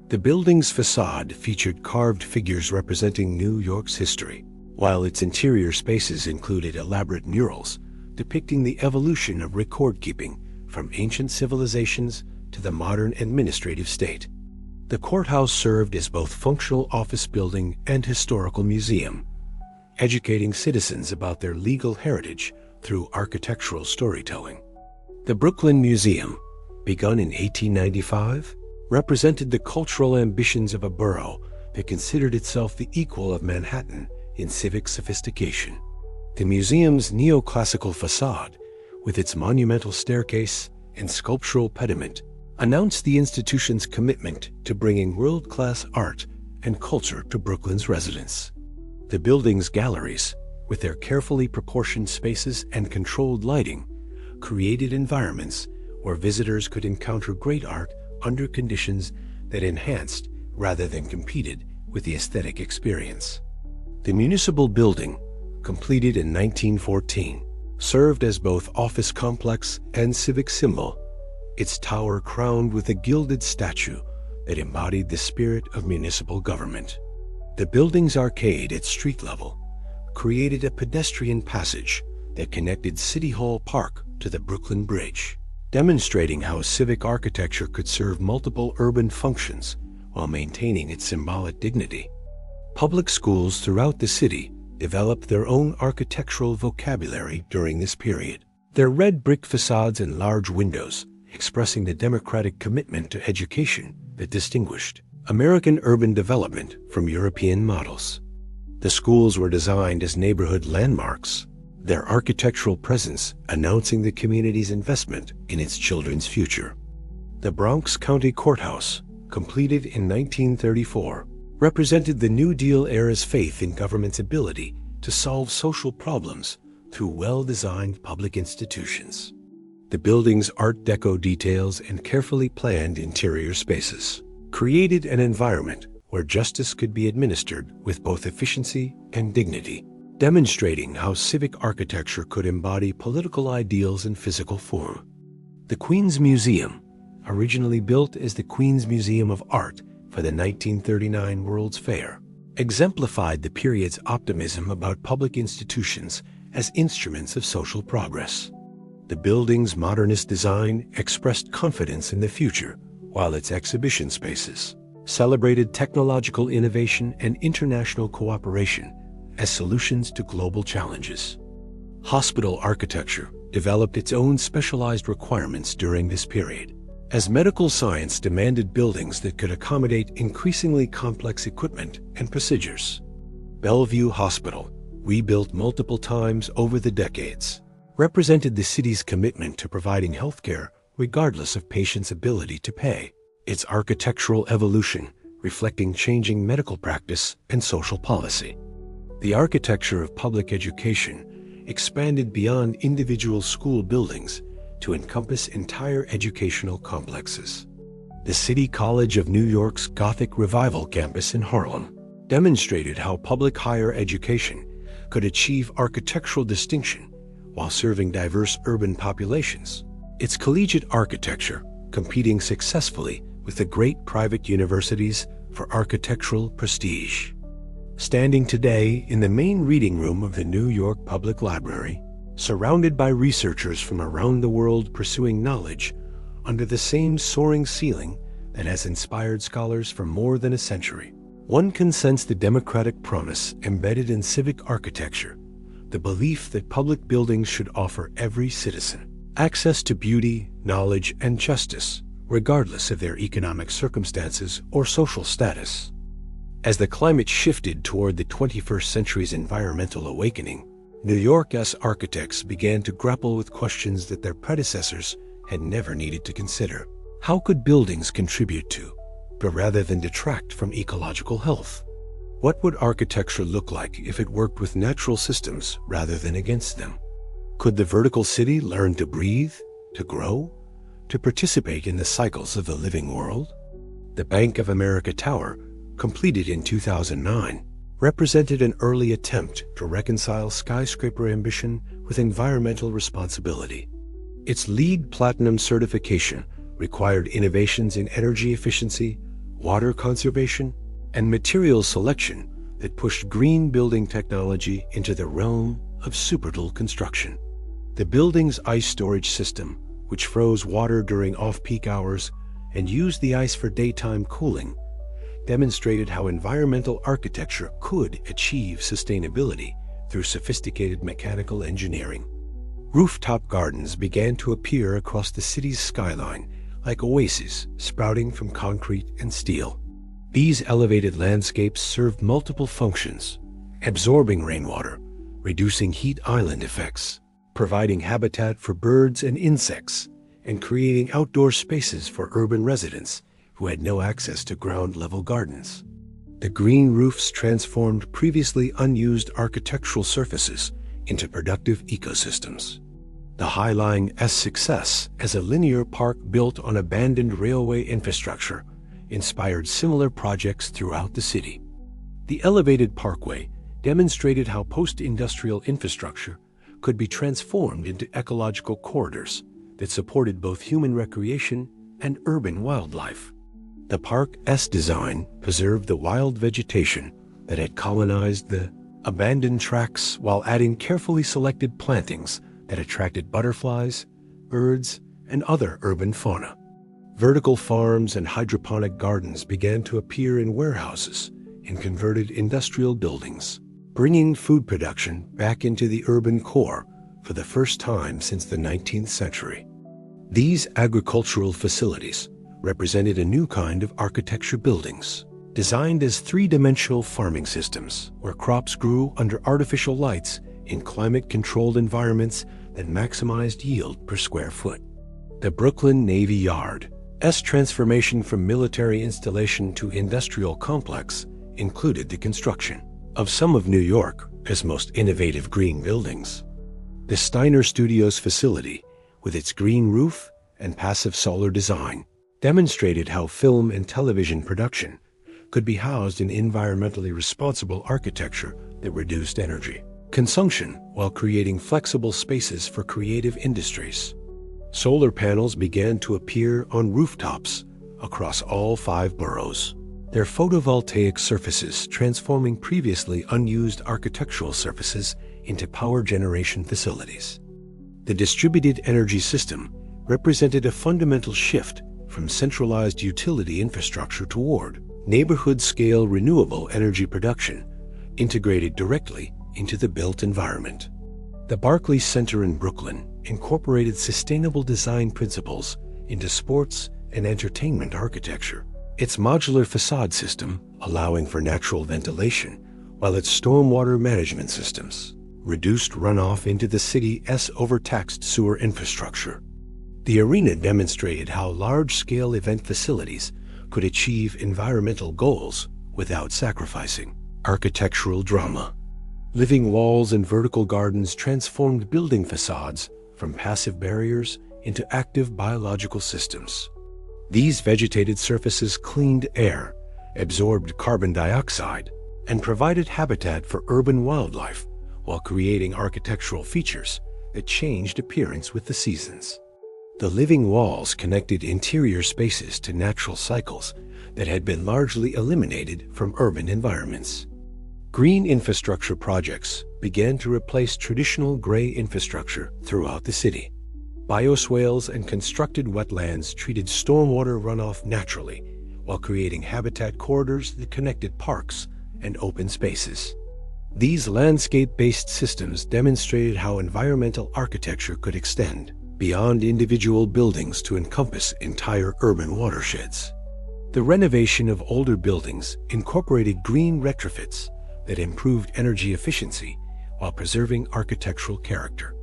The building's facade featured carved figures representing New York's history, while its interior spaces included elaborate murals depicting the evolution of record-keeping from ancient civilizations to the modern administrative state. The courthouse served as both functional office building and historical museum, educating citizens about their legal heritage through architectural storytelling. The Brooklyn Museum, begun in 1895, represented the cultural ambitions of a borough that considered itself the equal of Manhattan in civic sophistication. The museum's neoclassical facade, with its monumental staircase and sculptural pediment, announced the institution's commitment to bringing world-class art and culture to Brooklyn's residents. The building's galleries, with their carefully proportioned spaces and controlled lighting, created environments where visitors could encounter great art under conditions that enhanced rather than competed with the aesthetic experience. The municipal building, completed in 1914, served as both office complex and civic symbol, its tower crowned with a gilded statue that embodied the spirit of municipal government. The building's arcade at street level created a pedestrian passage that connected City Hall Park to the Brooklyn Bridge, demonstrating how civic architecture could serve multiple urban functions while maintaining its symbolic dignity. Public schools throughout the city developed their own architectural vocabulary during this period, their red brick facades and large windows expressing the democratic commitment to education that distinguished American urban development from European models. The schools were designed as neighborhood landmarks, their architectural presence announcing the community's investment in its children's future. The Bronx County Courthouse, completed in 1934, represented the New Deal era's faith in government's ability to solve social problems through well-designed public institutions. The building's Art Deco details and carefully planned interior spaces created an environment where justice could be administered with both efficiency and dignity, demonstrating how civic architecture could embody political ideals in physical form. The Queen's Museum, originally built as the Queen's Museum of Art for the 1939 World's Fair, exemplified the period's optimism about public institutions as instruments of social progress. The building's modernist design expressed confidence in the future, while its exhibition spaces celebrated technological innovation and international cooperation as solutions to global challenges. Hospital architecture developed its own specialized requirements during this period, as medical science demanded buildings that could accommodate increasingly complex equipment and procedures. Bellevue Hospital, rebuilt multiple times over the decades, represented the city's commitment to providing healthcare regardless of patients' ability to pay, its architectural evolution reflecting changing medical practice and social policy. The architecture of public education expanded beyond individual school buildings to encompass entire educational complexes. The City College of New York's Gothic Revival campus in Harlem demonstrated how public higher education could achieve architectural distinction while serving diverse urban populations, its collegiate architecture competing successfully with the great private universities for architectural prestige. Standing today in the main reading room of the New York Public Library, surrounded by researchers from around the world pursuing knowledge under the same soaring ceiling that has inspired scholars for more than a century, one can sense the democratic promise embedded in civic architecture, the belief that public buildings should offer every citizen access to beauty, knowledge, and justice, regardless of their economic circumstances or social status. As the climate shifted toward the 21st century's environmental awakening, New York's architects began to grapple with questions that their predecessors had never needed to consider. How could buildings contribute to, but rather than detract from, ecological health? What would architecture look like if it worked with natural systems rather than against them? Could the vertical city learn to breathe, to grow, to participate in the cycles of the living world? The Bank of America Tower, completed in 2009, represented an early attempt to reconcile skyscraper ambition with environmental responsibility. Its LEED Platinum certification required innovations in energy efficiency, water conservation, and material selection that pushed green building technology into the realm of superdule construction. The building's ice storage system, which froze water during off-peak hours and used the ice for daytime cooling, demonstrated how environmental architecture could achieve sustainability through sophisticated mechanical engineering. Rooftop gardens began to appear across the city's skyline like oases sprouting from concrete and steel. These elevated landscapes served multiple functions: absorbing rainwater, reducing heat island effects, providing habitat for birds and insects, and creating outdoor spaces for urban residents who had no access to ground-level gardens. The green roofs transformed previously unused architectural surfaces into productive ecosystems. The High Line's success as a linear park built on abandoned railway infrastructure inspired similar projects throughout the city. The elevated parkway demonstrated how post-industrial infrastructure could be transformed into ecological corridors that supported both human recreation and urban wildlife. The park's design preserved the wild vegetation that had colonized the abandoned tracks while adding carefully selected plantings that attracted butterflies, birds, and other urban fauna. Vertical farms and hydroponic gardens began to appear in warehouses and converted industrial buildings, bringing food production back into the urban core for the first time since the 19th century. These agricultural facilities represented a new kind of architecture: buildings designed as three-dimensional farming systems where crops grew under artificial lights in climate-controlled environments that maximized yield per square foot. The Brooklyn Navy Yard's transformation from military installation to industrial complex included the construction of some of New York's most innovative green buildings. The Steiner Studios facility, with its green roof and passive solar design, demonstrated how film and television production could be housed in environmentally responsible architecture that reduced energy consumption while creating flexible spaces for creative industries. Solar panels began to appear on rooftops across all 5 boroughs, their photovoltaic surfaces transforming previously unused architectural surfaces into power generation facilities. The distributed energy system represented a fundamental shift from centralized utility infrastructure toward neighborhood-scale renewable energy production integrated directly into the built environment. The Barclays Center in Brooklyn incorporated sustainable design principles into sports and entertainment architecture. Its modular facade system, allowing for natural ventilation, while its stormwater management systems reduced runoff into the city's overtaxed sewer infrastructure. The arena demonstrated how large-scale event facilities could achieve environmental goals without sacrificing architectural drama. Living walls and vertical gardens transformed building facades from passive barriers into active biological systems. These vegetated surfaces cleaned air, absorbed carbon dioxide, and provided habitat for urban wildlife while creating architectural features that changed appearance with the seasons. The living walls connected interior spaces to natural cycles that had been largely eliminated from urban environments. Green infrastructure projects began to replace traditional gray infrastructure throughout the city. Bioswales and constructed wetlands treated stormwater runoff naturally while creating habitat corridors that connected parks and open spaces. These landscape-based systems demonstrated how environmental architecture could extend beyond individual buildings to encompass entire urban watersheds. The renovation of older buildings incorporated green retrofits that improved energy efficiency while preserving architectural character.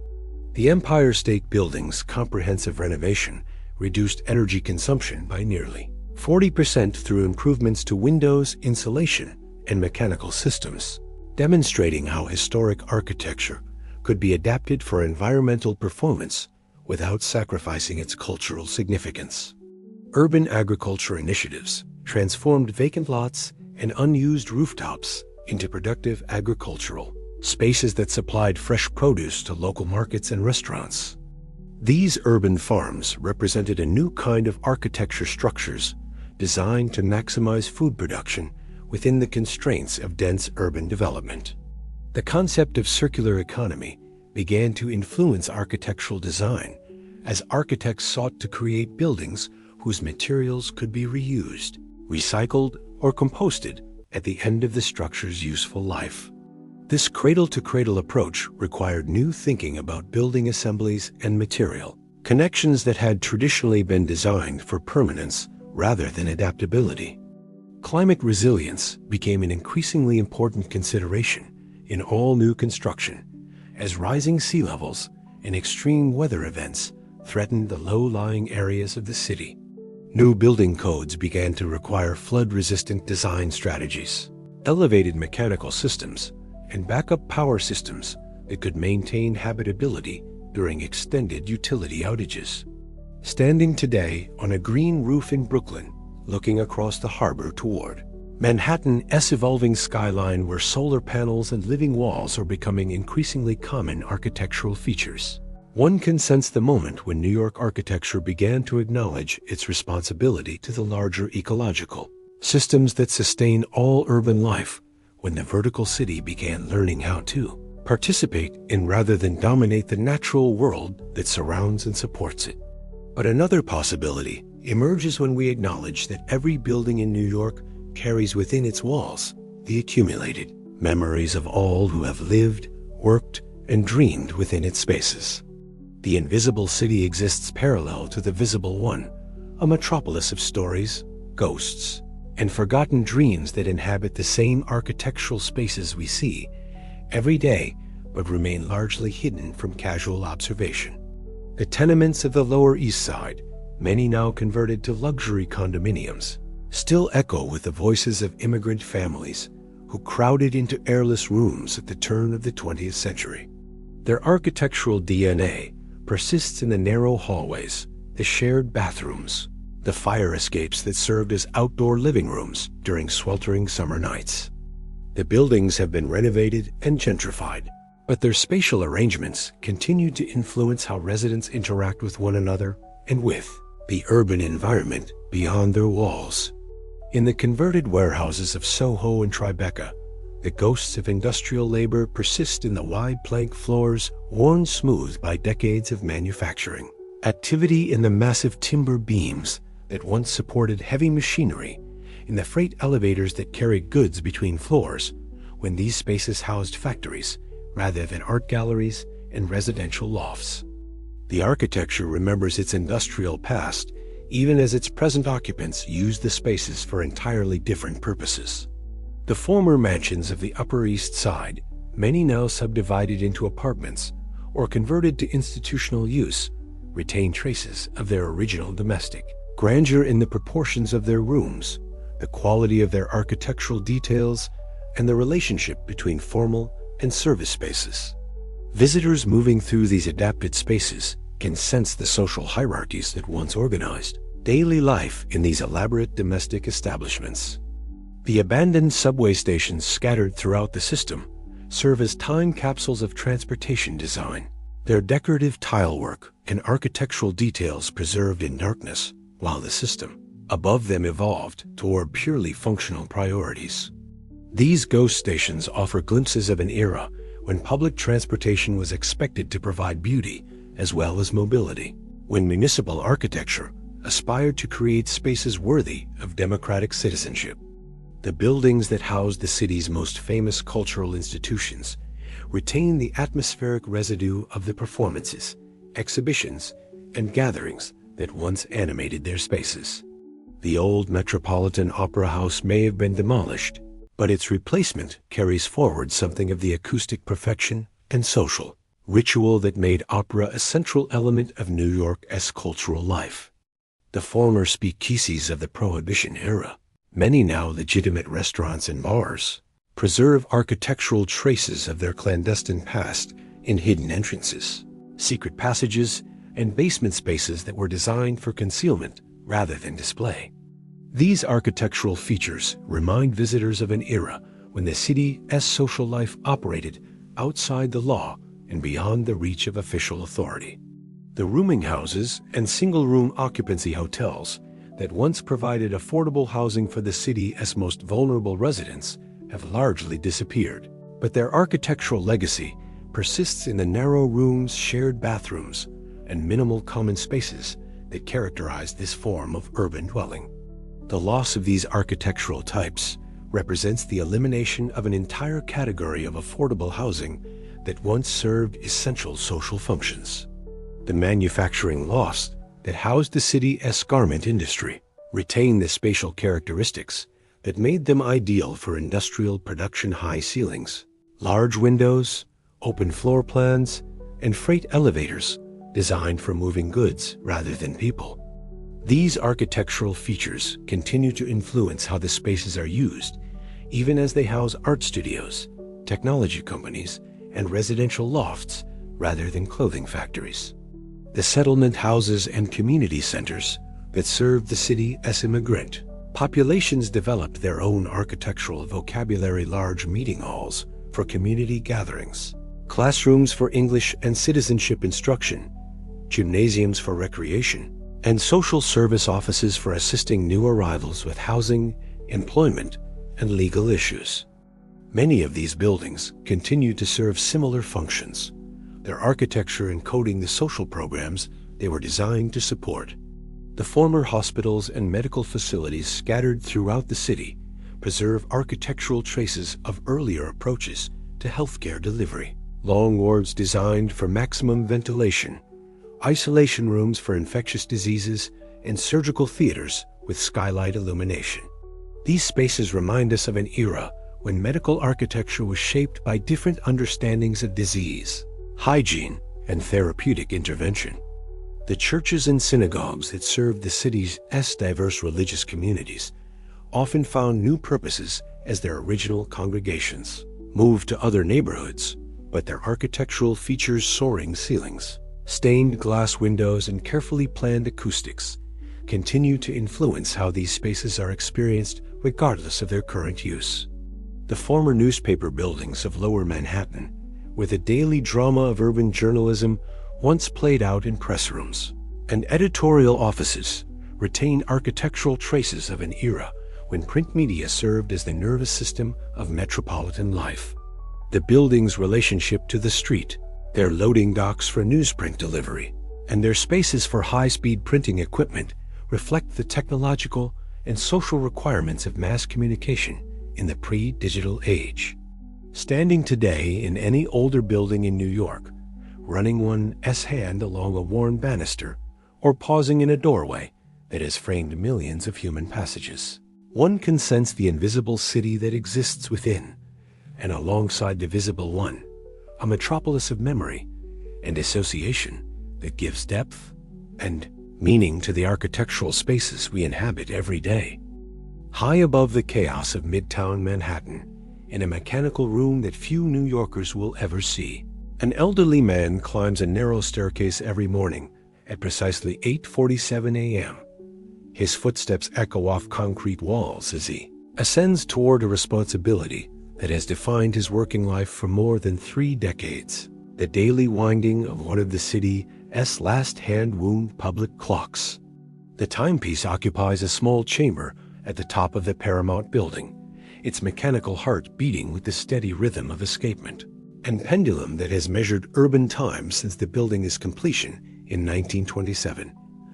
The Empire State Building's comprehensive renovation reduced energy consumption by nearly 40% through improvements to windows, insulation, and mechanical systems, demonstrating how historic architecture could be adapted for environmental performance without sacrificing its cultural significance. Urban agriculture initiatives transformed vacant lots and unused rooftops into productive agricultural spaces that supplied fresh produce to local markets and restaurants. These urban farms represented a new kind of architecture structures designed to maximize food production within the constraints of dense urban development. The concept of circular economy began to influence architectural design as architects sought to create buildings whose materials could be reused, recycled, or composted at the end of the structure's useful life. This cradle-to-cradle approach required new thinking about building assemblies and material, connections that had traditionally been designed for permanence rather than adaptability. Climate resilience became an increasingly important consideration in all new construction, as rising sea levels and extreme weather events threatened the low-lying areas of the city. New building codes began to require flood-resistant design strategies, elevated mechanical systems, and backup power systems that could maintain habitability during extended utility outages. Standing today on a green roof in Brooklyn, looking across the harbor toward Manhattan's evolving skyline, where solar panels and living walls are becoming increasingly common architectural features, one can sense the moment when New York architecture began to acknowledge its responsibility to the larger ecological systems that sustain all urban life, when the vertical city began learning how to participate in rather than dominate the natural world that surrounds and supports it. But another possibility emerges when we acknowledge that every building in New York carries within its walls the accumulated memories of all who have lived, worked, and dreamed within its spaces. The invisible city exists parallel to the visible one, a metropolis of stories, ghosts, and forgotten dreams that inhabit the same architectural spaces we see every day but remain largely hidden from casual observation. The tenements of the Lower East Side, many now converted to luxury condominiums, still echo with the voices of immigrant families who crowded into airless rooms at the turn of the 20th century. Their architectural DNA persists in the narrow hallways, the shared bathrooms, the fire escapes that served as outdoor living rooms during sweltering summer nights. The buildings have been renovated and gentrified, but their spatial arrangements continue to influence how residents interact with one another and with the urban environment beyond their walls. In the converted warehouses of SoHo and Tribeca, the ghosts of industrial labor persist in the wide plank floors worn smooth by decades of manufacturing activity, in the massive timber beams that once supported heavy machinery, in the freight elevators that carried goods between floors when these spaces housed factories rather than art galleries and residential lofts. The architecture remembers its industrial past even as its present occupants use the spaces for entirely different purposes. The former mansions of the Upper East Side, many now subdivided into apartments or converted to institutional use, retain traces of their original domestic grandeur in the proportions of their rooms, the quality of their architectural details, and the relationship between formal and service spaces. Visitors moving through these adapted spaces can sense the social hierarchies that once organized daily life in these elaborate domestic establishments. The abandoned subway stations scattered throughout the system serve as time capsules of transportation design, their decorative tilework and architectural details preserved in darkness, while the system above them evolved toward purely functional priorities. These ghost stations offer glimpses of an era when public transportation was expected to provide beauty as well as mobility, when municipal architecture aspired to create spaces worthy of democratic citizenship. The buildings that house the city's most famous cultural institutions retain the atmospheric residue of the performances, exhibitions, and gatherings that once animated their spaces. The old Metropolitan Opera House may have been demolished, but its replacement carries forward something of the acoustic perfection and social ritual that made opera a central element of New York's cultural life. The former speakeasies of the Prohibition era, many now legitimate restaurants and bars, preserve architectural traces of their clandestine past in hidden entrances, secret passages, and basement spaces that were designed for concealment rather than display. These architectural features remind visitors of an era when the city's social life operated outside the law and beyond the reach of official authority. The rooming houses and single-room occupancy hotels that once provided affordable housing for the city's most vulnerable residents have largely disappeared, but their architectural legacy persists in the narrow rooms, shared bathrooms, and minimal common spaces that characterize this form of urban dwelling. The loss of these architectural types represents the elimination of an entire category of affordable housing that once served essential social functions. The manufacturing lost that housed the city's garment industry retained the spatial characteristics that made them ideal for industrial production: high ceilings, large windows, open floor plans, and freight elevators designed for moving goods rather than people. These architectural features continue to influence how the spaces are used, even as they house art studios, technology companies, and residential lofts rather than clothing factories. The settlement houses and community centers that served the city as immigrant populations developed their own architectural vocabulary: large meeting halls for community gatherings, classrooms for English and citizenship instruction, gymnasiums for recreation, and social service offices for assisting new arrivals with housing, employment, and legal issues. Many of these buildings continue to serve similar functions, their architecture encoding the social programs they were designed to support. The former hospitals and medical facilities scattered throughout the city preserve architectural traces of earlier approaches to healthcare delivery. Long wards designed for maximum ventilation, isolation rooms for infectious diseases, and surgical theaters with skylight illumination. These spaces remind us of an era when medical architecture was shaped by different understandings of disease, hygiene, and therapeutic intervention. The churches and synagogues that served the city's diverse religious communities often found new purposes as their original congregations moved to other neighborhoods, but their architectural features: soaring ceilings, stained glass windows, and carefully planned acoustics continue to influence how these spaces are experienced regardless of their current use. The former newspaper buildings of Lower Manhattan, where the daily drama of urban journalism once played out in press rooms and editorial offices, retain architectural traces of an era when print media served as the nervous system of metropolitan life. The building's relationship to the street, their loading docks for newsprint delivery, and their spaces for high-speed printing equipment reflect the technological and social requirements of mass communication in the pre-digital age. Standing today in any older building in New York, running one's hand along a worn banister, or pausing in a doorway that has framed millions of human passages, one can sense the invisible city that exists within, and alongside the visible one, a metropolis of memory and association that gives depth and meaning to the architectural spaces we inhabit every day. High above the chaos of Midtown Manhattan, in a mechanical room that few New Yorkers will ever see, an elderly man climbs a narrow staircase every morning at precisely 8:47 a.m. His footsteps echo off concrete walls as he ascends toward a responsibility that has defined his working life for more than 3 decades: the daily winding of one of the city's last hand-wound public clocks. The timepiece occupies a small chamber at the top of the Paramount building, its mechanical heart beating with the steady rhythm of escapement, and pendulum that has measured urban time since the building's completion in 1927.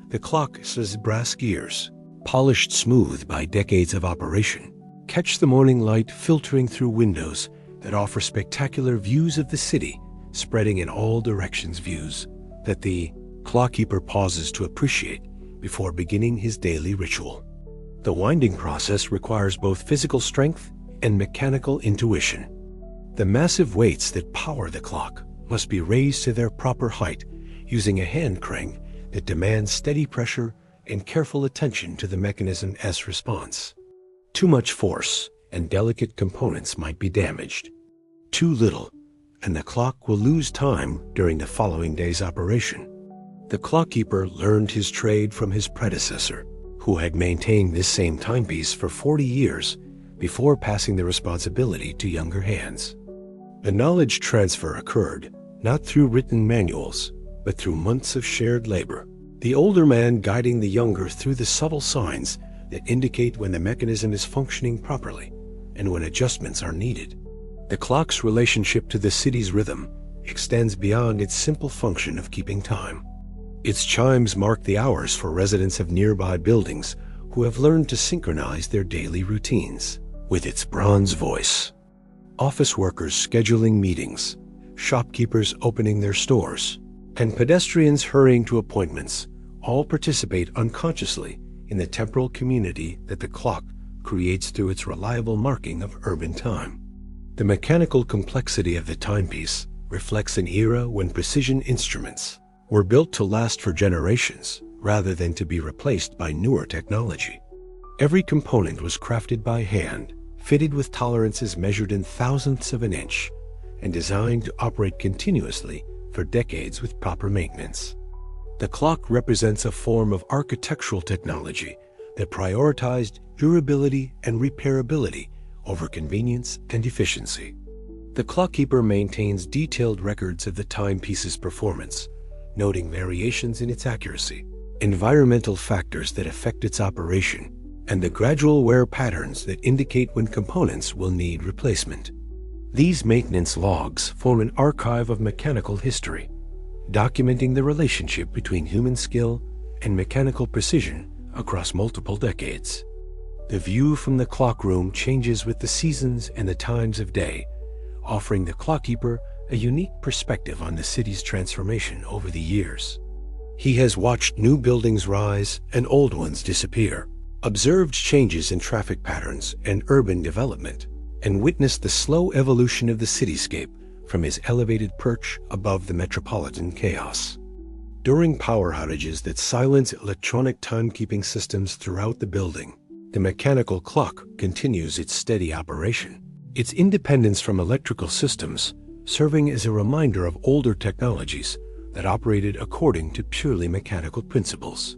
The clock's brass gears, polished smooth by decades of operation, Catch the morning light filtering through windows that offer spectacular views of the city, spreading in all directions, views that the clockkeeper pauses to appreciate before beginning his daily ritual. The winding process requires both physical strength and mechanical intuition. The massive weights that power the clock must be raised to their proper height using a hand crank that demands steady pressure and careful attention to the mechanism's response. Too much force and delicate components might be damaged. Too little, and the clock will lose time during the following day's operation. The clockkeeper learned his trade from his predecessor, who had maintained this same timepiece for 40 years before passing the responsibility to younger hands. The knowledge transfer occurred not through written manuals, but through months of shared labor, the older man guiding the younger through the subtle signs that indicate when the mechanism is functioning properly and when adjustments are needed. The clock's relationship to the city's rhythm extends beyond its simple function of keeping time. Its chimes mark the hours for residents of nearby buildings who have learned to synchronize their daily routines. With its bronze voice, office workers scheduling meetings, shopkeepers opening their stores, and pedestrians hurrying to appointments all participate unconsciously in the temporal community that the clock creates through its reliable marking of urban time. The mechanical complexity of the timepiece reflects an era when precision instruments were built to last for generations rather than to be replaced by newer technology. Every component was crafted by hand, fitted with tolerances measured in thousandths of an inch, and designed to operate continuously for decades with proper maintenance. The clock represents a form of architectural technology that prioritized durability and repairability over convenience and efficiency. The clockkeeper maintains detailed records of the timepiece's performance, noting variations in its accuracy, environmental factors that affect its operation, and the gradual wear patterns that indicate when components will need replacement. These maintenance logs form an archive of mechanical history, documenting the relationship between human skill and mechanical precision across multiple decades. The view from the clock room changes with the seasons and the times of day, offering the clockkeeper a unique perspective on the city's transformation over the years. He has watched new buildings rise and old ones disappear, observed changes in traffic patterns and urban development, and witnessed the slow evolution of the cityscape from his elevated perch above the metropolitan chaos. During power outages that silence electronic timekeeping systems throughout the building, the mechanical clock continues its steady operation, its independence from electrical systems serving as a reminder of older technologies that operated according to purely mechanical principles.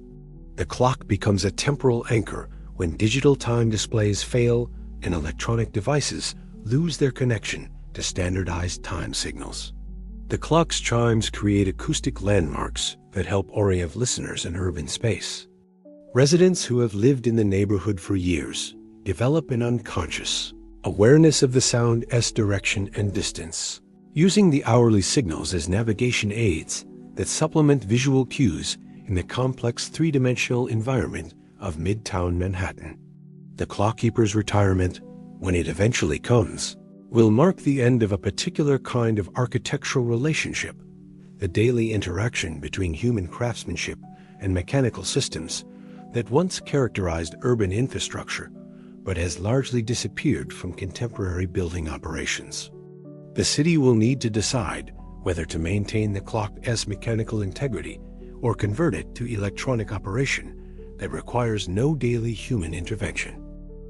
The clock becomes a temporal anchor when digital time displays fail and electronic devices lose their connection to standardized time signals. The clock's chimes create acoustic landmarks that help orient listeners in urban space. Residents who have lived in the neighborhood for years develop an unconscious awareness of the sound's direction and distance, using the hourly signals as navigation aids that supplement visual cues in the complex three-dimensional environment of Midtown Manhattan. The clockkeeper's retirement, when it eventually comes, will mark the end of a particular kind of architectural relationship, the daily interaction between human craftsmanship and mechanical systems that once characterized urban infrastructure but has largely disappeared from contemporary building operations. The city will need to decide whether to maintain the clock's mechanical integrity or convert it to electronic operation that requires no daily human intervention.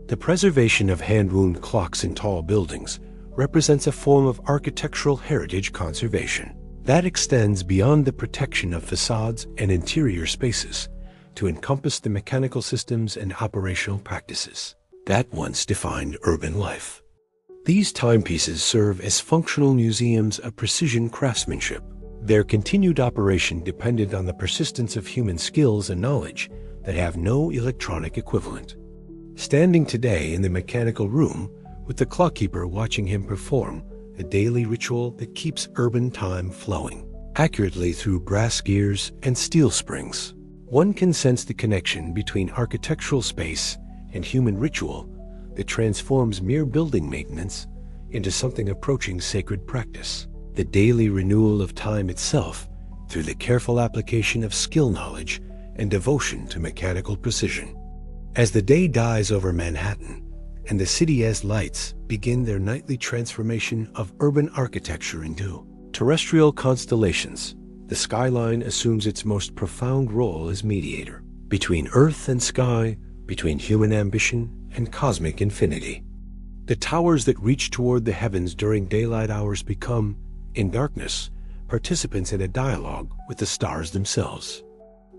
The preservation of hand-wound clocks in tall buildings represents a form of architectural heritage conservation that extends beyond the protection of facades and interior spaces to encompass the mechanical systems and operational practices that once defined urban life. These timepieces serve as functional museums of precision craftsmanship. Their continued operation depended on the persistence of human skills and knowledge that have no electronic equivalent. Standing today in the mechanical room, with the clockkeeper watching him perform a daily ritual that keeps urban time flowing accurately through brass gears and steel springs, one can sense the connection between architectural space and human ritual that transforms mere building maintenance into something approaching sacred practice. The daily renewal of time itself through the careful application of skill knowledge and devotion to mechanical precision. As the day dies over Manhattan and the city as lights begin their nightly transformation of urban architecture into terrestrial constellations, the skyline assumes its most profound role as mediator between earth and sky, between human ambition and cosmic infinity. The towers that reach toward the heavens during daylight hours become, in darkness, participants in a dialogue with the stars themselves.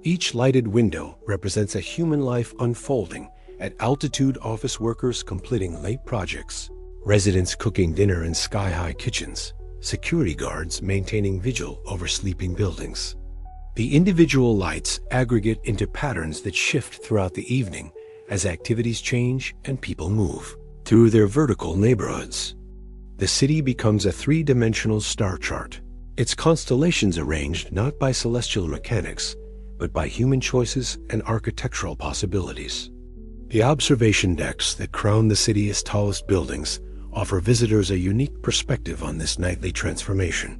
Each lighted window represents a human life unfolding. At altitude, office workers completing late projects, residents cooking dinner in sky-high kitchens, security guards maintaining vigil over sleeping buildings. The individual lights aggregate into patterns that shift throughout the evening as activities change and people move through their vertical neighborhoods. The city becomes a three-dimensional star chart, its constellations arranged not by celestial mechanics, but by human choices and architectural possibilities. The observation decks that crown the city's tallest buildings offer visitors a unique perspective on this nightly transformation.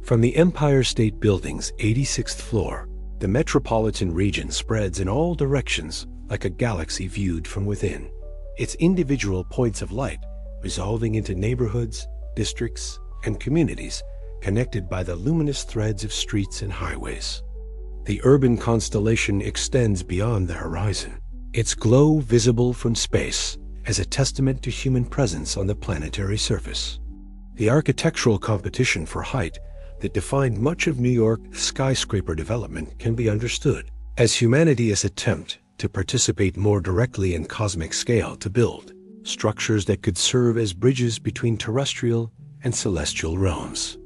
From the Empire State Building's 86th floor, the metropolitan region spreads in all directions like a galaxy viewed from within, its individual points of light resolving into neighborhoods, districts, and communities connected by the luminous threads of streets and highways. The urban constellation extends beyond the horizon, its glow visible from space as a testament to human presence on the planetary surface. The architectural competition for height that defined much of New York's skyscraper development can be understood as humanity's attempt to participate more directly in cosmic scale to build structures that could serve as bridges between terrestrial and celestial realms.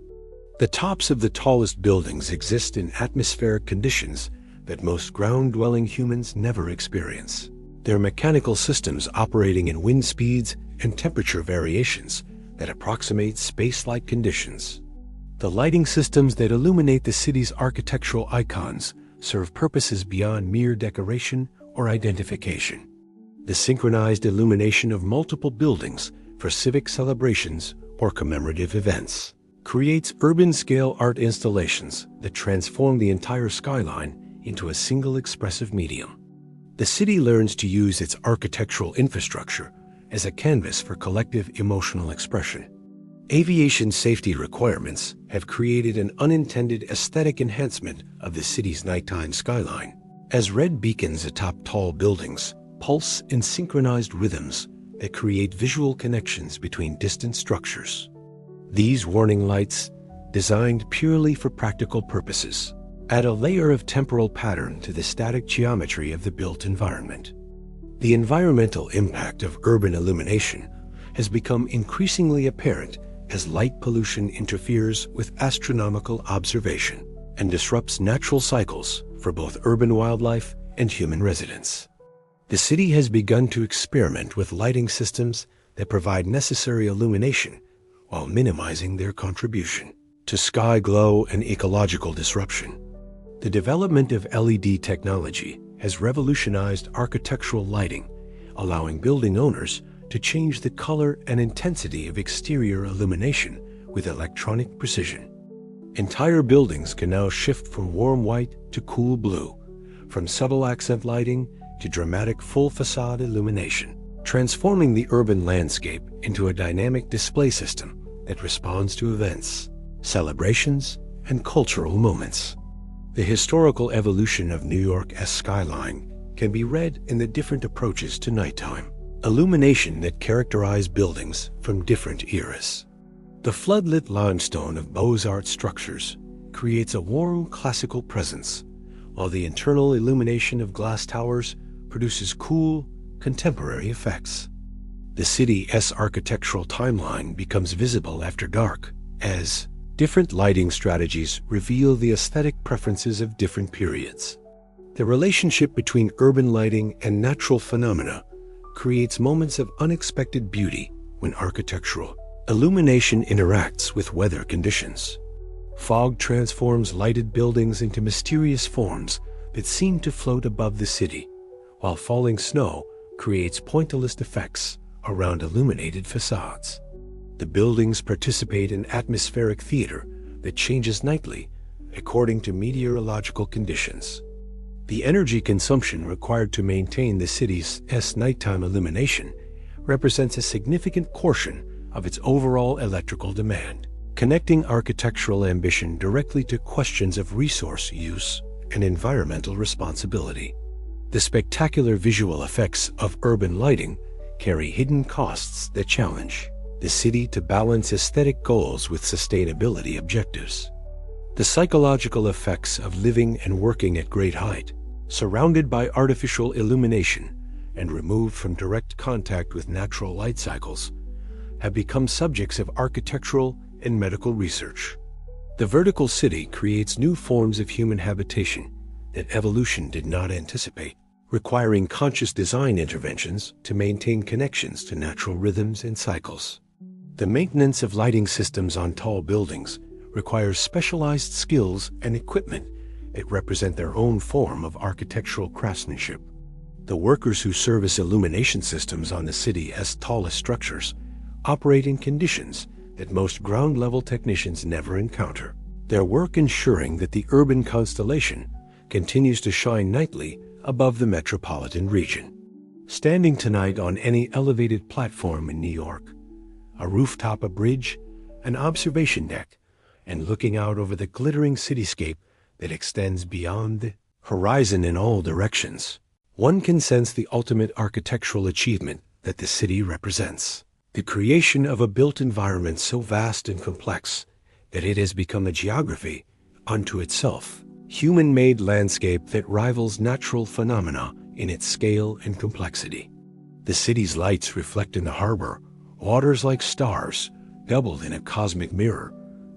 The tops of the tallest buildings exist in atmospheric conditions that most ground-dwelling humans never experience. Their mechanical systems operating in wind speeds and temperature variations that approximate space-like conditions. The lighting systems that illuminate the city's architectural icons serve purposes beyond mere decoration or identification. The synchronized illumination of multiple buildings for civic celebrations or commemorative events creates urban-scale art installations that transform the entire skyline into a single expressive medium. The city learns to use its architectural infrastructure as a canvas for collective emotional expression. Aviation safety requirements have created an unintended aesthetic enhancement of the city's nighttime skyline, as red beacons atop tall buildings pulse in synchronized rhythms that create visual connections between distant structures. These warning lights, designed purely for practical purposes, add a layer of temporal pattern to the static geometry of the built environment. The environmental impact of urban illumination has become increasingly apparent as light pollution interferes with astronomical observation and disrupts natural cycles for both urban wildlife and human residents. The city has begun to experiment with lighting systems that provide necessary illumination while minimizing their contribution to sky glow and ecological disruption. The development of LED technology has revolutionized architectural lighting, allowing building owners to change the color and intensity of exterior illumination with electronic precision. Entire buildings can now shift from warm white to cool blue, from subtle accent lighting to dramatic full facade illumination, transforming the urban landscape into a dynamic display system that responds to events, celebrations, and cultural moments. The historical evolution of New York's skyline can be read in the different approaches to nighttime illumination that characterize buildings from different eras. The floodlit limestone of Beaux-Arts structures creates a warm classical presence, while the internal illumination of glass towers produces cool, contemporary effects. The city's architectural timeline becomes visible after dark, as different lighting strategies reveal the aesthetic preferences of different periods. The relationship between urban lighting and natural phenomena creates moments of unexpected beauty when architectural illumination interacts with weather conditions. Fog transforms lighted buildings into mysterious forms that seem to float above the city, while falling snow creates pointillist effects around illuminated facades. The buildings participate in atmospheric theater that changes nightly according to meteorological conditions. The energy consumption required to maintain the city's nighttime illumination represents a significant portion of its overall electrical demand, connecting architectural ambition directly to questions of resource use and environmental responsibility. The spectacular visual effects of urban lighting carry hidden costs that challenge the city to balance aesthetic goals with sustainability objectives. The psychological effects of living and working at great height, surrounded by artificial illumination and removed from direct contact with natural light cycles, have become subjects of architectural and medical research. The vertical city creates new forms of human habitation that evolution did not anticipate, requiring conscious design interventions to maintain connections to natural rhythms and cycles. The maintenance of lighting systems on tall buildings requires specialized skills and equipment that represent their own form of architectural craftsmanship. The workers who service illumination systems on the city's tallest structures operate in conditions that most ground-level technicians never encounter. Their work ensuring that the urban constellation continues to shine nightly above the metropolitan region. Standing tonight on any elevated platform in New York, a rooftop, a bridge, an observation deck, and looking out over the glittering cityscape that extends beyond the horizon in all directions, one can sense the ultimate architectural achievement that the city represents. The creation of a built environment so vast and complex that it has become a geography unto itself, human-made landscape that rivals natural phenomena in its scale and complexity. The city's lights reflect in the harbor, waters like stars, doubled in a cosmic mirror,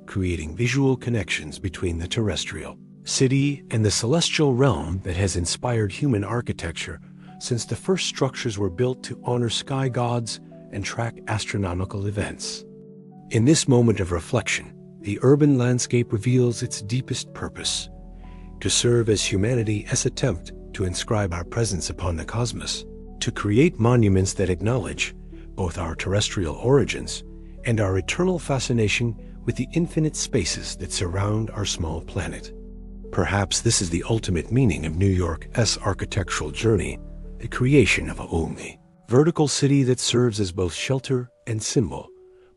creating visual connections between the terrestrial city and the celestial realm that has inspired human architecture since the first structures were built to honor sky gods and track astronomical events. In this moment of reflection, the urban landscape reveals its deepest purpose: to serve as humanity's attempt to inscribe our presence upon the cosmos, to create monuments that acknowledge both our terrestrial origins and our eternal fascination with the infinite spaces that surround our small planet. Perhaps this is the ultimate meaning of New York's architectural journey, the creation of a vertical city that serves as both shelter and symbol,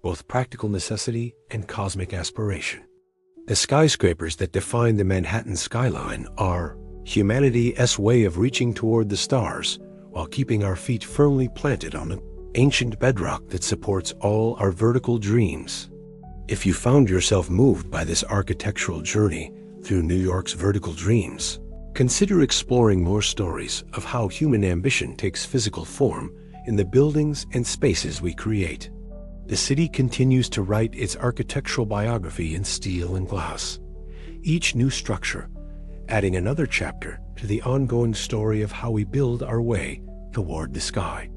both practical necessity and cosmic aspiration. The skyscrapers that define the Manhattan skyline are humanity's way of reaching toward the stars while keeping our feet firmly planted on an ancient bedrock that supports all our vertical dreams. If you found yourself moved by this architectural journey through New York's vertical dreams, consider exploring more stories of how human ambition takes physical form in the buildings and spaces we create. The city continues to write its architectural biography in steel and glass, each new structure adding another chapter to the ongoing story of how we build our way toward the sky.